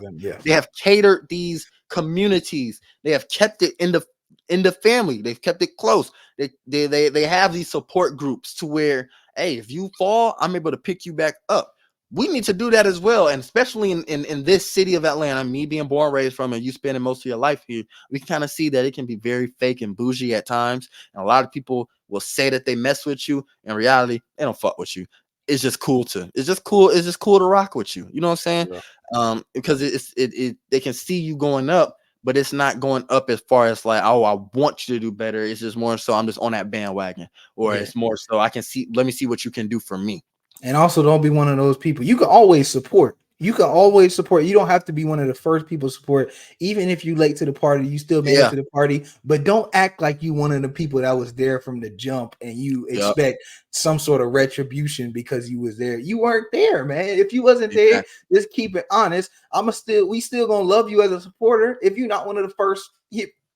catered these communities. They have kept it in the family. They've kept it close. They have these support groups to where, hey, if you fall, I'm able to pick you back up. We need to do that as well, and especially in this city of Atlanta, me being born and raised from, and you spending most of your life here, we can kind of see that it can be very fake and bougie at times, and a lot of people will say that they mess with you. In reality, they don't fuck with you. It's just cool to rock with you. You know what I'm saying? Yeah. Because they can see you going up, but it's not going up as far as like, oh, I want you to do better. It's just more so I'm just on that bandwagon, or it's more so I can see. Let me see what you can do for me. And also, don't be one of those people. You can always support. You don't have to be one of the first people to support. Even if you're late to the party, you still made it to the party. But don't act like you one of the people that was there from the jump and you expect some sort of retribution because you was there. You weren't there, man. If you wasn't there, just keep it honest. We still gonna love you as a supporter. If you're not one of the first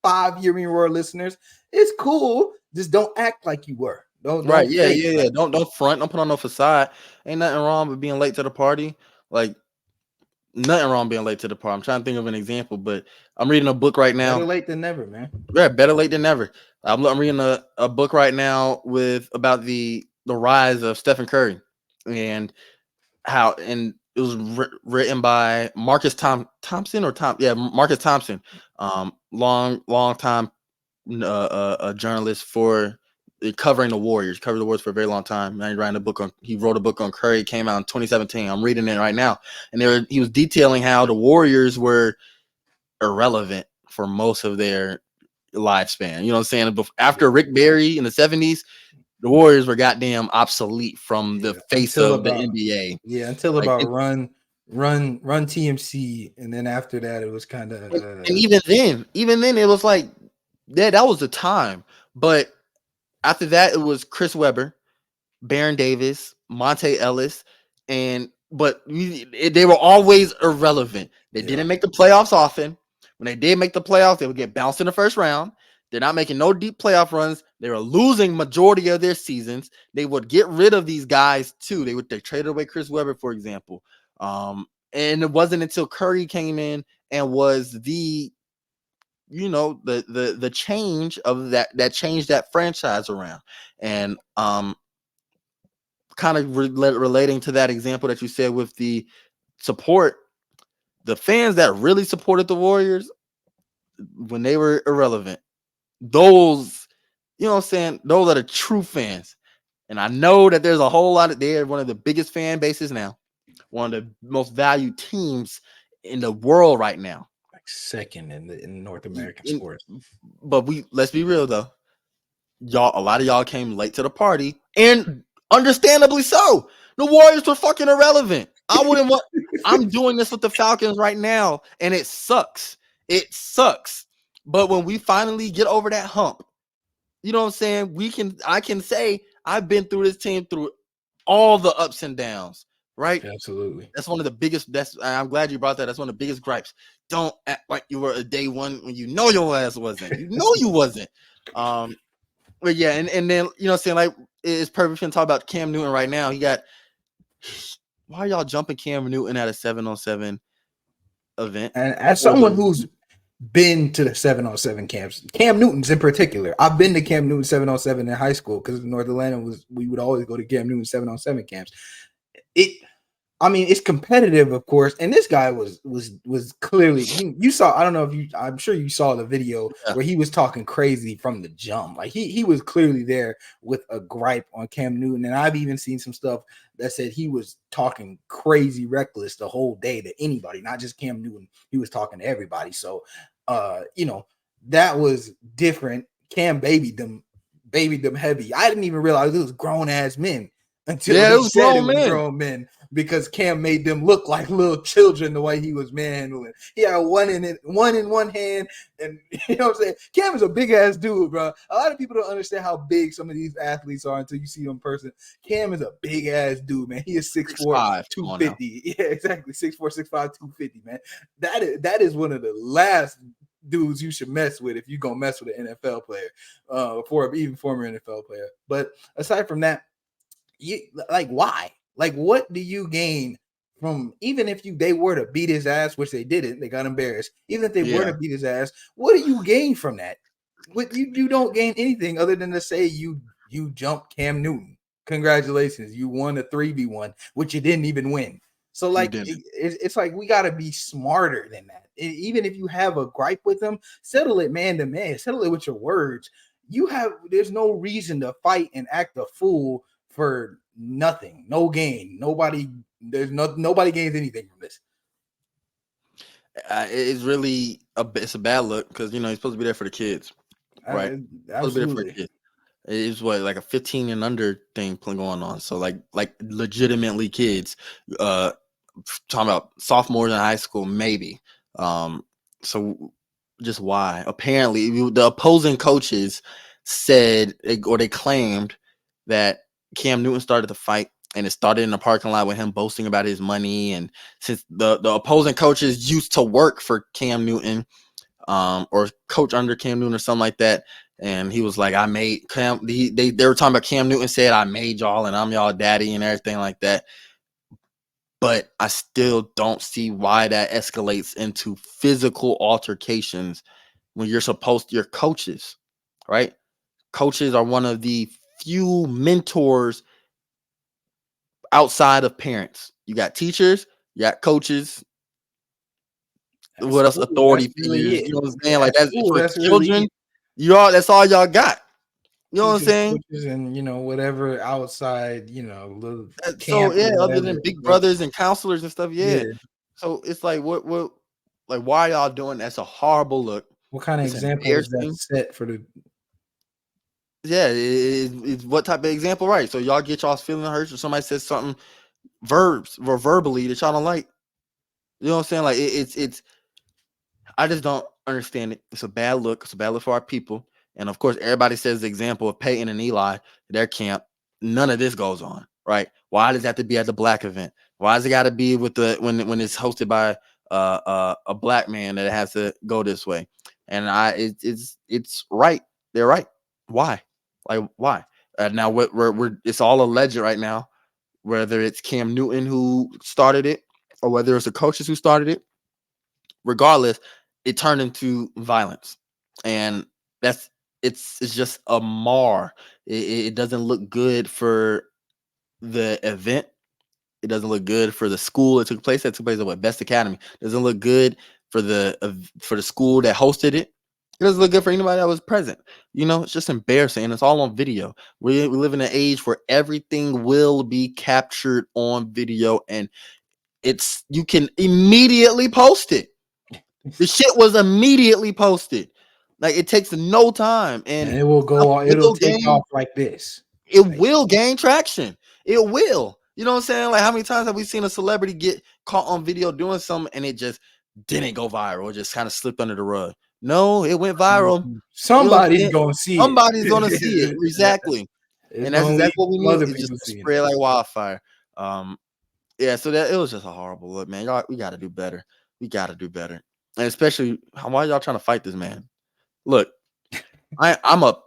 5 Hear Me Roar listeners, it's cool. Just don't act like you were. Don't Don't front. Don't put on no facade. Ain't nothing wrong with being late to the party. Like, nothing wrong being late to the party. I'm trying to think of an example, but I'm reading a book right now. Better late than never, man. Yeah, better late than never. I'm reading a book right now about the rise of Stephen Curry and it was written by Marcus Thompson. Marcus Thompson. Long time a journalist for covering the Warriors, covered the Warriors for a very long time. He wrote a book on Curry. It came out in 2017. I'm reading it right now. And he was detailing how the Warriors were irrelevant for most of their lifespan. You know what I'm saying? After Rick Barry in the 70s, the Warriors were goddamn obsolete from the face of the NBA. Yeah, until run TMC. And then after that, it was kind of... and even then, it was like, that was the time. But after that, it was Chris Webber, Baron Davis, Monte Ellis, but they were always irrelevant. They didn't make the playoffs often. When they did make the playoffs, they would get bounced in the first round. They're not making no deep playoff runs. They were losing majority of their seasons. They would get rid of these guys too. They traded away Chris Webber, for example. And it wasn't until Curry came in and was the change of that changed that franchise around. And kind of relating to that example that you said with the support, the fans that really supported the Warriors when they were irrelevant, those, you know what I'm saying, those are the true fans. And I know that there's a whole lot they're one of the biggest fan bases now, one of the most valued teams in the world right now. Like second in North American sports. But let's be real though. A lot of y'all came late to the party, and understandably so. The Warriors were fucking irrelevant. I'm doing this with the Falcons right now, and it sucks. It sucks. But when we finally get over that hump, you know what I'm saying? I can say I've been through this team through all the ups and downs, right? Absolutely. That's one of the biggest. I'm glad you brought that. That's one of the biggest gripes. Don't act like you were a day one when you know your ass wasn't. You know you wasn't. But yeah, and then, you know what I'm saying, like, it's perfect to talk about Cam Newton right now. Why are y'all jumping Cam Newton at a 7-on-7 event? And as someone who's been to the 7-on-7 camps. Cam Newton's in particular. I've been to Cam Newton 7-on-7 in high school because North Atlanta we would always go to Cam Newton 7-on-7 camps. I mean, it's competitive, of course, and this guy was clearly you saw. I don't know if you. I'm sure you saw the video where he was talking crazy from the jump. Like he was clearly there with a gripe on Cam Newton, and I've even seen some stuff that said he was talking crazy reckless the whole day to anybody, not just Cam Newton. He was talking to everybody. So, that was different. Cam babied them heavy. I didn't even realize it was grown ass men until it he was said grown it was men. grown men, because Cam made them look like little children the way he was manhandling. He had one in one hand, and you know what I'm saying? Cam is a big ass dude, bro. A lot of people don't understand how big some of these athletes are until you see them in person. Cam is a big ass dude, man. He is 6'4", 250. Yeah, exactly. 6'4", 6'5", 250, man. That is one of the last dudes you should mess with if you're gonna mess with an NFL player, for even former NFL player. But aside from that, why? Like, what do you gain from, even if they were to beat his ass, which they didn't, they got embarrassed. Even if they were to beat his ass, what do you gain from that? What you don't gain anything other than to say you jumped Cam Newton. Congratulations, you won a 3v1, which you didn't even win. So like it's like we got to be smarter than that. Even if you have a gripe with them, settle it man to man. Settle it with your words. There's no reason to fight and act a fool for nothing, no gain. Nobody gains anything from this. It's really it's a bad look because he's supposed to be there for the kids, right? Absolutely. It's like a 15 and under thing going on. So like legitimately kids, talking about sophomores in high school, maybe. So just why? Apparently, the opposing coaches said or they claimed that Cam Newton started the fight, and it started in the parking lot with him boasting about his money. And since the opposing coaches used to work for Cam Newton, or coach under Cam Newton or something like that, and he was like, I made Cam. They were talking about Cam Newton said, I made y'all and I'm y'all daddy and everything like that. But I still don't see why that escalates into physical altercations when you're coaches, right? Coaches are one of the few mentors outside of parents. You got teachers, you got coaches. What else? Authority figures. You know what I'm saying? Like that's for children. Really that's all y'all got. You know what I'm saying? And whatever outside, little so other than big brothers and counselors and stuff, So it's like what like why y'all doing that? That's a horrible look. What kind of example is that set for the? Yeah, it's what type of example, right? So y'all get y'all's feeling hurt, or somebody says something verbally that y'all don't like. You know what I'm saying? Like it's I just don't understand it. It's a bad look. It's a bad look for our people. And of course, everybody says the example of Peyton and Eli, their camp. None of this goes on, right? Why does it have to be at the black event? Why does it got to be with when it's hosted by a black man that it has to go this way? And it's right. They're right. Why? Like why? Now we're it's all alleged right now, whether it's Cam Newton who started it or whether it's the coaches who started it. Regardless, it turned into violence, and it's just a mar. It doesn't look good for the event. It doesn't look good for the school it took place. That took place at Best Academy. It doesn't look good for the school that hosted it. It doesn't look good for anybody that was present. It's just embarrassing. And it's all on video. We live in an age where everything will be captured on video, and you can immediately post it. The shit was immediately posted. Like it takes no time, and it will go. It'll take off like this. It will gain traction. It will. You know what I'm saying? Like how many times have we seen a celebrity get caught on video doing something and it just didn't go viral? It just kind of slipped under the rug. No, it went viral. Somebody's gonna see it. Somebody's gonna see it. Exactly. And that's exactly what we need. It's just spread like wildfire. Yeah, so that it was just a horrible look, man. Y'all, we gotta do better. We gotta do better. And especially, why y'all trying to fight this man? Look, I'm a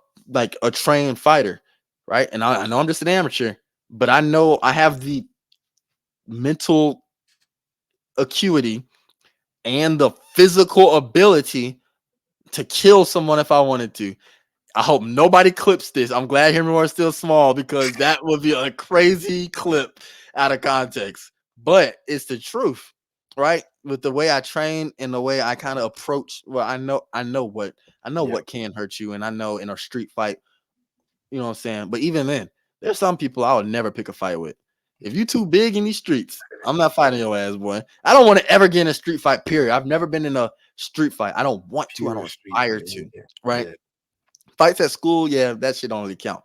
trained fighter, right? And I know I'm just an amateur, but I know I have the mental acuity and the physical ability to kill someone if I wanted to. I hope nobody clips this. I'm glad Henry Moore is still small because that would be a crazy clip out of context. But it's the truth, right? With the way I train and the way I kind of approach. Well, I know what can hurt you, and I know in a street fight, you know what I'm saying. But even then, there's some people I would never pick a fight with. If you too big in these streets, I'm not fighting your ass, boy. I don't want to ever get in a street fight. Period. I've never been in a street fight. I don't want to. I Pure don't street aspire fight. to. Yeah. Right. Yeah. Fights at school, yeah, that shit don't really count.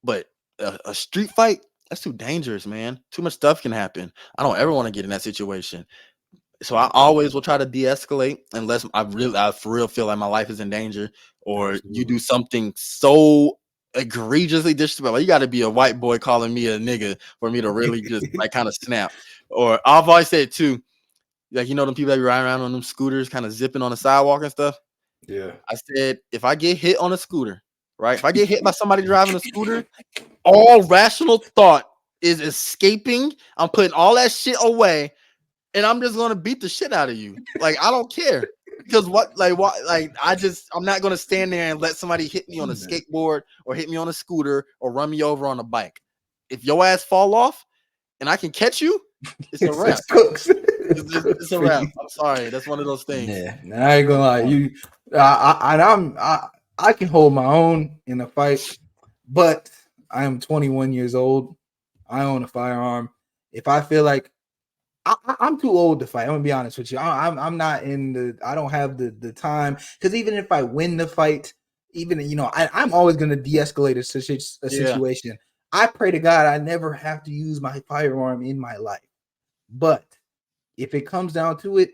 But a street fight, that's too dangerous, man. Too much stuff can happen. I don't ever want to get in that situation. So I always will try to de-escalate unless I for real feel like my life is in danger, or you Absolutely. do something so egregiously disrespectful. Like, you got to be a white boy calling me a nigga for me to really just like kind of snap. Or I've always said too, like, you know, them people that be riding around on them scooters, kind of zipping on the sidewalk and stuff. Yeah. I said, if I get hit on a scooter, right? If I get hit by somebody driving a scooter, all rational thought is escaping. I'm putting all that shit away, and I'm just gonna beat the shit out of you. Like, I don't care. Because I'm not gonna stand there and let somebody hit me on a skateboard or hit me on a scooter or run me over on a bike. If your ass fall off and I can catch you, it's a wrap. It's cooks. It's a wrap. I'm sorry. That's one of those things. Yeah, I ain't gonna lie. I can hold my own in a fight, but I am 21 years old. I own a firearm. If I feel like I'm too old to fight, I'm gonna be honest with you. I'm not in the. I don't have the time, because even if I win the fight, even I'm always gonna de-escalate a situation. I pray to God I never have to use my firearm in my life. But if it comes down to it,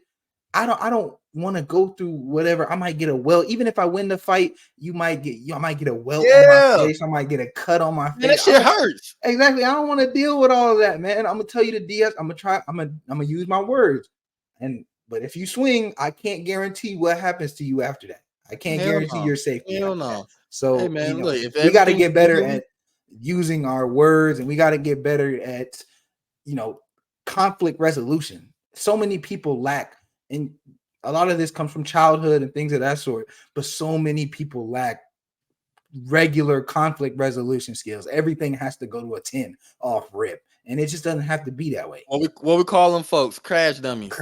I don't want to go through whatever. I might get a welt. Even if I win the fight, I might get a welt on my face. I might get a cut on my face. Man, that shit hurts. Exactly. I don't want to deal with all of that, man. I'm gonna tell you the DS. I'm gonna use my words. But if you swing, I can't guarantee what happens to you after that. I can't guarantee your safety. Hell no. So hey, man, look, if we got to get better at using our words, and we got to get better at conflict resolution. So many people lack, and a lot of this comes from childhood and things of that sort, but so many people lack regular conflict resolution skills. Everything has to go to a 10 off rip, and it just doesn't have to be that way. What we call them folks? Crash dummies.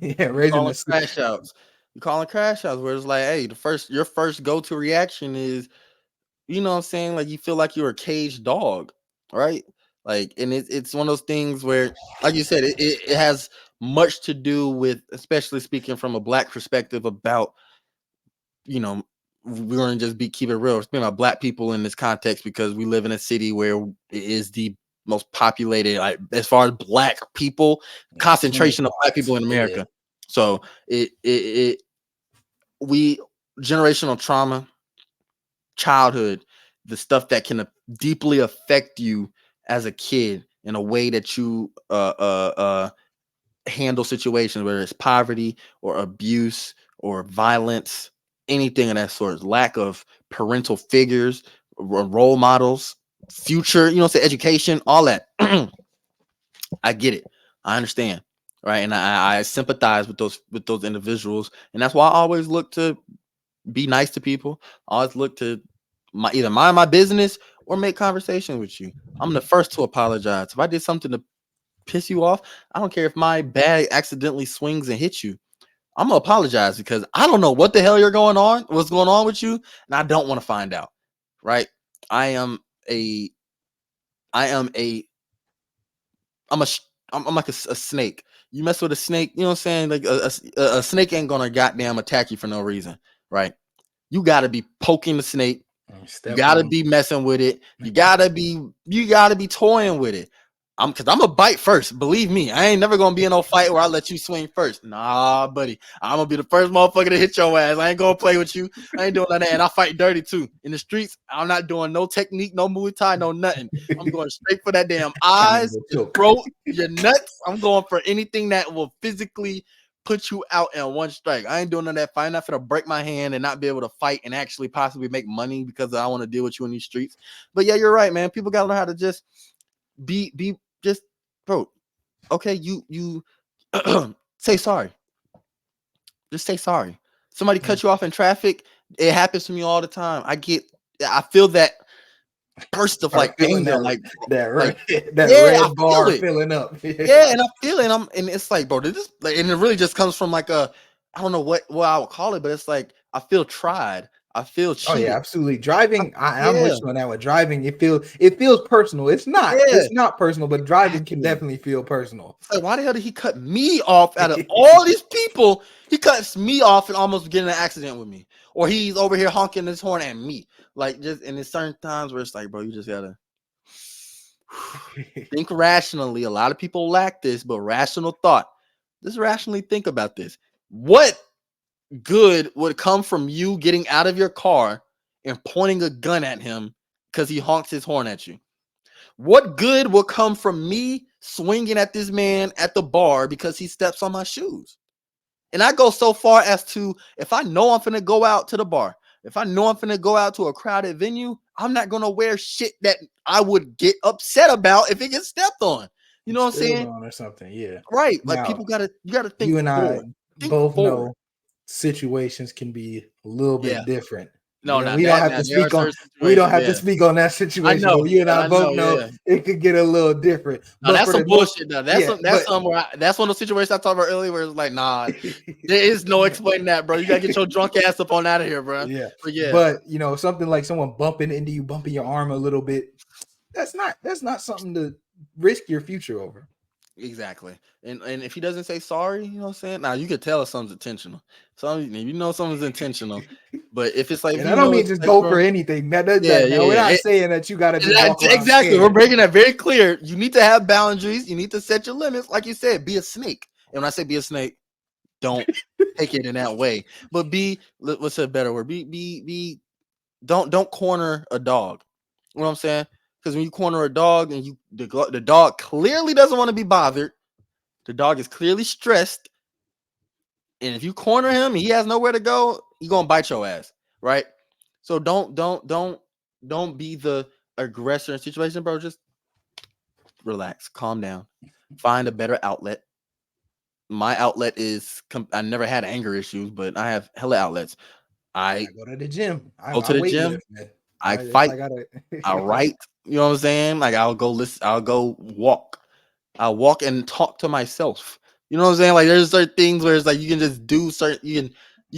Yeah, raising the crash outs. You calling crash outs where it's like, hey, your first go-to reaction is, you know what I'm saying? Like, you feel like you're a caged dog, right? Like, and it's one of those things where, like you said, it has much to do with, especially speaking from a Black perspective, about, we're going to just keep it real. It's been about Black people in this context because we live in a city where it is the most populated, like, as far as Black people, concentration of Black people in America. Yeah. So we generational trauma, childhood, the stuff that can deeply affect you as a kid in a way that you handle situations, whether it's poverty or abuse or violence, anything of that sort, lack of parental figures, role models, future, say education, all that. I get it. I understand. Right. And I sympathize with those individuals. And that's why I always look to be nice to people. I always look to either mind my business or make conversation with you. I'm the first to apologize. If I did something to piss you off, I don't care if my bag accidentally swings and hits you. I'm gonna apologize because I don't know what the hell what's going on with you, and I don't want to find out. Right? I'm like a snake. You mess with a snake, you know what I'm saying? Like a snake ain't gonna goddamn attack you for no reason, right? You gotta be poking the snake. You gotta be messing with it. You gotta be toying with it. Cause I'm gonna bite first. Believe me, I ain't never gonna be in no fight where I let you swing first. Nah, buddy. I'm gonna be the first motherfucker to hit your ass. I ain't gonna play with you. I ain't doing none of that. And I fight dirty too. In the streets, I'm not doing no technique, no Muay Thai, no nothing. I'm going straight for that damn eyes, your throat, your nuts. I'm going for anything that will physically put you out in one strike. I ain't doing none of that fight. I'm not gonna break my hand and not be able to fight and actually possibly make money because I want to deal with you in these streets. But yeah, you're right, man. People gotta learn how to just be just, bro. Okay, you say sorry. Just say sorry. Somebody cut you off in traffic. It happens to me all the time. I feel that burst of Start like feeling anger, that like that yeah, I red feel bar it. filling up. Yeah, and I feel it. And it's like, bro, this like, and it really just comes from like I don't know what I would call it, but it's like I feel tried. I feel Oh yeah, cheated. absolutely. Driving, I'm Yeah, with you on that one. Driving, it feels personal. yeah. It's not personal, but driving can Exactly. definitely feel personal. It's like, why the hell did he cut me off out of all these people? He cuts me off and almost get in an accident with me, or he's over here honking his horn at me. Like just, and there's certain times where it's like, bro, you just gotta think rationally. A lot of people lack this, but rational thought. Just rationally think about this. What good would come from you getting out of your car and pointing a gun at him because he honks his horn at you? What good will come from me swinging at this man at the bar because he steps on my shoes? And I go so far as to, if I know I'm finna go out to the bar, if I know I'm finna go out to a crowded venue, I'm not gonna wear shit that I would get upset about if it gets stepped on. You know what I'm Spilled saying? on or something. Yeah. Right. Like Now, you gotta think you and I forward. Think both forward. know situations can be a little Yeah. bit different. No, Yeah, not that. Now there are certain we don't situations. have to Yeah. speak on that I situation, know. but you and I I know. both know Yeah. it could get a little different. No, But that's for some the most, bullshit. Though. yeah, That's some where that's one of the situations I talked about earlier where it's like, nah, there is no explaining that, bro. You gotta get your drunk ass up on out of here, bro. yeah. But yeah, But something like someone bumping into you, bumping your arm a little bit, that's not something to risk your future over. exactly. And if he doesn't say sorry, you know what I'm saying? Now you could tell if something's intentional. Something's intentional. But if it's like if And I you don't know mean it's just like, go bro, for anything. Now we're yeah. not saying that you got to just walk around Exactly. We're scared. breaking that very clear. You need to have boundaries. You need to set your limits. Like you said, be a snake. And when I say be a snake, don't take it in that way. But what's a better word? Don't corner a dog. You know what I'm saying? Because when you corner a dog and the dog clearly doesn't want to be bothered, the dog is clearly stressed, and if you corner him and he has nowhere to go, he's gonna bite your ass, right? So don't be the aggressor in situation, bro. Just relax, calm down, find a better outlet. My outlet is I never had anger issues, but I have hella outlets. Yeah, I I go to the gym. go I to the weight gym, lift, man. I If fight, I gotta, I write. You know what I'm saying? Like I'll go listen, I'll go walk. I'll walk and talk to myself. You know what I'm saying? Like there's certain things where it's like you can just do certain you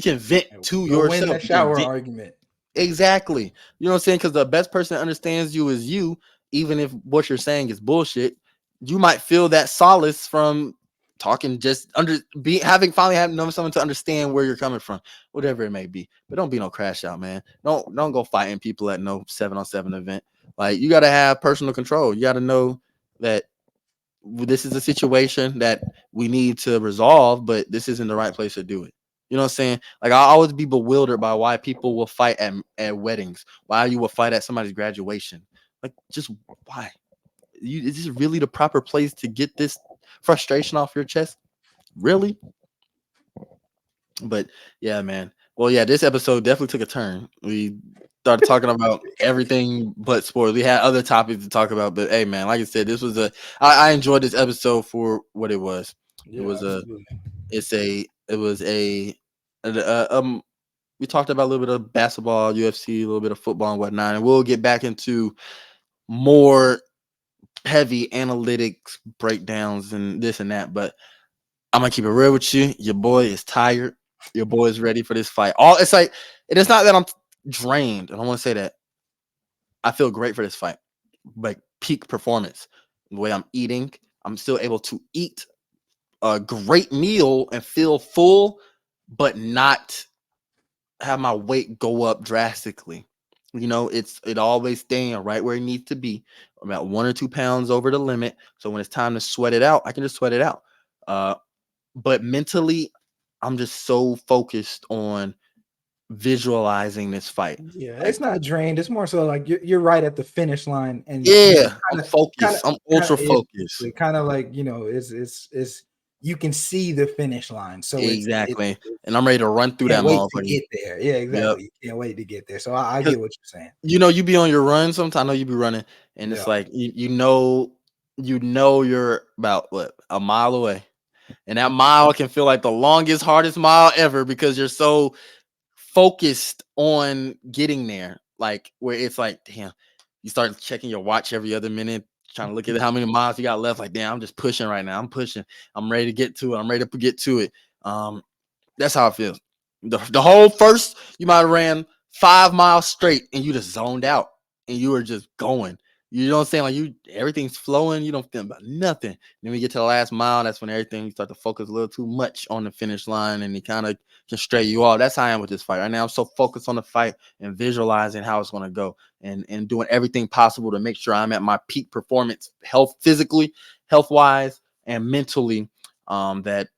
can vent to go win yourself. the You can shower vent argument. exactly. You know what I'm saying? Because the best person that understands you is you, even if what you're saying is bullshit. You might feel that solace from talking, just finally having known someone to understand where you're coming from, whatever it may be. But don't be no crash out, man. Don't go fighting people at no 7-on-7 event. Like you gotta have personal control. You gotta know that this is a situation that we need to resolve, but this isn't the right place to do it. You know what I'm saying? Like I always be bewildered by why people will fight at weddings, why you will fight at somebody's graduation. Like just why? Is this really the proper place to get this frustration off your chest? Really? But yeah, man. Well, yeah, this episode definitely took a turn. We started talking about everything but sports. We had other topics to talk about, but hey, man, like I said, this was I enjoyed this episode for what it was. It Yeah, was a, absolutely. it was we talked about a little bit of basketball, UFC, a little bit of football and whatnot, and we'll get back into more heavy analytics breakdowns and this and that. But I'm gonna keep it real with you. Your boy is tired. Your boy is ready for this fight. All it's like, and it's not that I'm drained. I don't want to say that. I feel great for this fight. Like peak performance. The way I'm eating, I'm still able to eat a great meal and feel full, but not have my weight go up drastically. You know, it always staying right where it needs to be, about 1 or 2 pounds over the limit. So when it's time to sweat it out, I can just sweat it out. But mentally, I'm just so focused on visualizing this fight. Yeah, Like, it's not drained. It's more so like you're right at the finish line, and yeah, I'm kind focused. I'm ultra of focused. kind of like it's you can see the finish line, so Exactly. And I'm ready to run through can't that wait to motherfucker. get there. Yeah, Yep. exactly. You can't wait to get there. So I Because get what you're saying. you be on your run sometimes. I know you be running, and Yeah. it's like you know you're about what, a mile away. And that mile can feel like the longest, hardest mile ever because you're so focused on getting there. Like where it's like, damn, you start checking your watch every other minute, trying to look at how many miles you got left. Like, damn, I'm just pushing right now. I'm pushing. I'm ready to get to it. I'm ready to get to it. That's how it feels. The whole first, you might have ran 5 miles straight and you just zoned out and you were just going. You know what I'm saying? Like everything's flowing. You don't think about nothing. Then we get to the last mile. That's when everything you start to focus a little too much on the finish line, and it kind of can stray you off. That's how I am with this fight right now. I'm so focused on the fight and visualizing how it's going to go, and doing everything possible to make sure I'm at my peak performance, physically, health wise, and mentally. That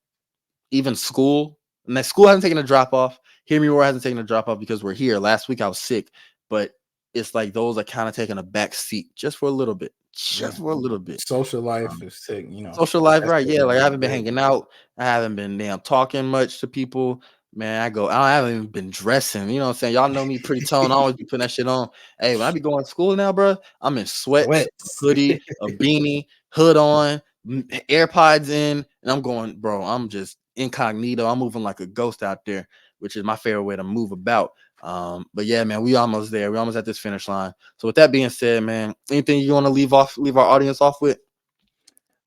even school, and that school hasn't taken a drop off. Hear Me Roar hasn't taken a drop off because we're here. Last week I was sick, but it's like those are kind of taking a back seat just for a little bit, Social life is sick, Social life, that's right? Yeah, like I haven't been big. hanging out. I haven't been damn talking much to people. Man, I haven't even been dressing. You know what I'm saying? Y'all know me pretty tone. I always be putting that shit on. Hey, when I be going to school now, bro, I'm in sweats, a Sweats. hoodie, a beanie, hood on, AirPods in, and I'm going, bro. I'm just incognito. I'm moving like a ghost out there, which is my favorite way to move about. But yeah, man, we almost there. We almost at this finish line. So with that being said, man, anything you want to leave our audience off with?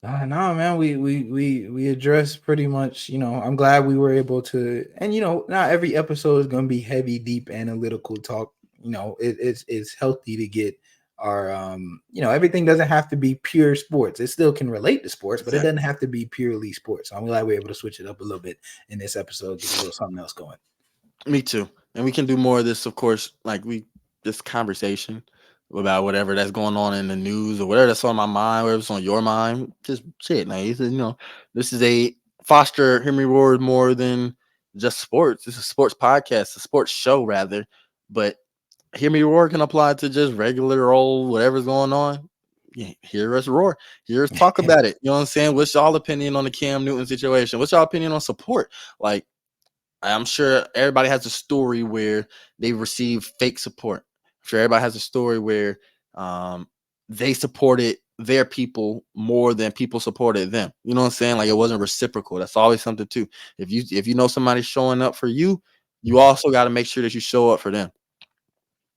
No, man, we address pretty much, I'm glad we were able to, and not every episode is going to be heavy, deep analytical talk. It's healthy to get our everything doesn't have to be pure sports. It still can relate to sports, but it doesn't have to be purely sports. So I'm glad we're able to switch it up a little bit in this episode, get a little something else going. Me too. And we can do more of this, of course, like this conversation about whatever that's going on in the news or whatever that's on my mind, whatever's on your mind. Just shit, man. This is a foster Hear Me Roar more than just sports. It's a sports podcast, a sports show rather. But Hear Me Roar can apply to just regular old whatever's going on. Yeah, hear us roar. Hear us talk about it. You know what I'm saying? What's y'all opinion on the Cam Newton situation? What's y'all opinion on support? Like, I'm sure everybody has a story where they receive fake support. I'm sure everybody has a story where they supported their people more than people supported them. You know what I'm saying? Like it wasn't reciprocal. That's always something too. If you know somebody's showing up for you, you also got to make sure that you show up for them.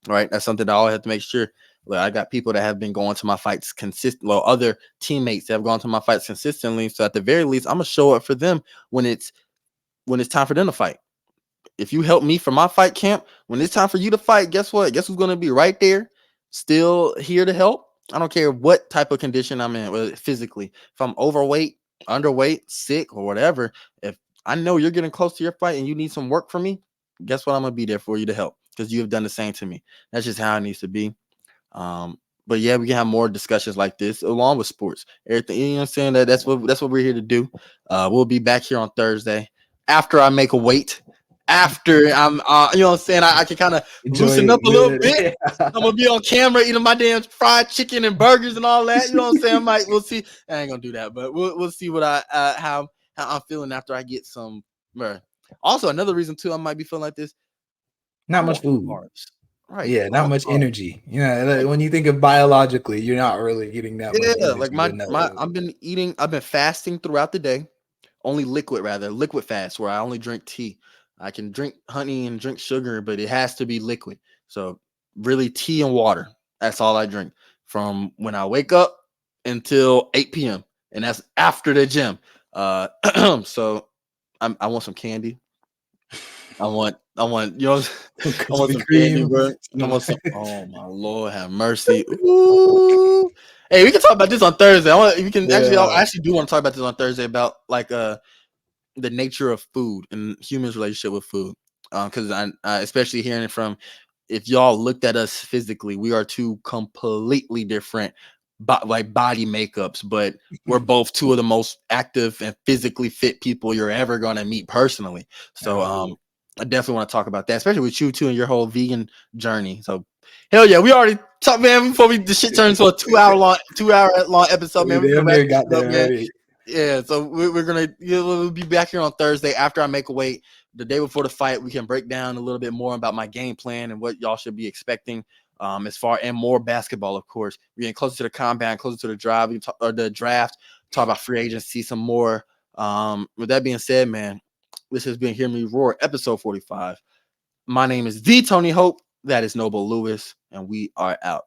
Right? That's something that I always have to make sure. Like I got people that have been going to my fights consistently, well, other teammates that have gone to my fights consistently. So at the very least, I'm gonna show up for them when it's time for them to fight. If you help me for my fight camp, when it's time for you to fight, guess what? Guess who's going to be right there, still here to help? I don't care what type of condition I'm in, whether physically. If I'm overweight, underweight, sick, or whatever, if I know you're getting close to your fight and you need some work from me, guess what? I'm going to be there for you to help because you have done the same to me. That's just how it needs to be. But yeah, we can have more discussions like this along with sports. Everything, you know what I'm saying? That's what we're here to do. We'll be back here on Thursday after I make a weight. After I'm, you know what I'm saying? I can kind of loosen up a little bit. I'm gonna be on camera eating my damn fried chicken and burgers and all that. You know what I'm saying? We'll see. I ain't gonna do that, but we'll see what how I'm feeling after I get some. Also, another reason too, I might be feeling like this. Not much food. Carbs. Right. Yeah, not much energy. Like when you think of biologically, you're not really getting that much energy. Like I've been fasting throughout the day. Only liquid fast, where I only drink tea. I can drink honey and drink sugar, but it has to be liquid. So really tea and water. That's all I drink from when I wake up until 8 p.m. And that's after the gym. So I want some candy. I want, I want some candy, bro. I want some. Oh my Lord, have mercy. Ooh. Hey, we can talk about this on Thursday. I actually do want to talk about this on Thursday about like the nature of food and humans' relationship with food. Because I especially hearing it from, if y'all looked at us physically, we are two completely different body makeups, but we're both two of the most active and physically fit people you're ever gonna meet personally. So I definitely want to talk about that, especially with you too and your whole vegan journey. So hell yeah, we already talked, man, before the shit turned into a 2 hour long episode, man. We damn near got there, man. Yeah, so we're gonna we'll be back here on Thursday after I make a weight. The day before the fight, we can break down a little bit more about my game plan and what y'all should be expecting. As far and more basketball, of course. We're getting closer to the combine, closer to the drive, or the draft. Talk about free agency, some more With that being said, man, this has been Hear Me Roar, episode 45. My name is the Tony Hope. That is Noble Lewis, and we are out.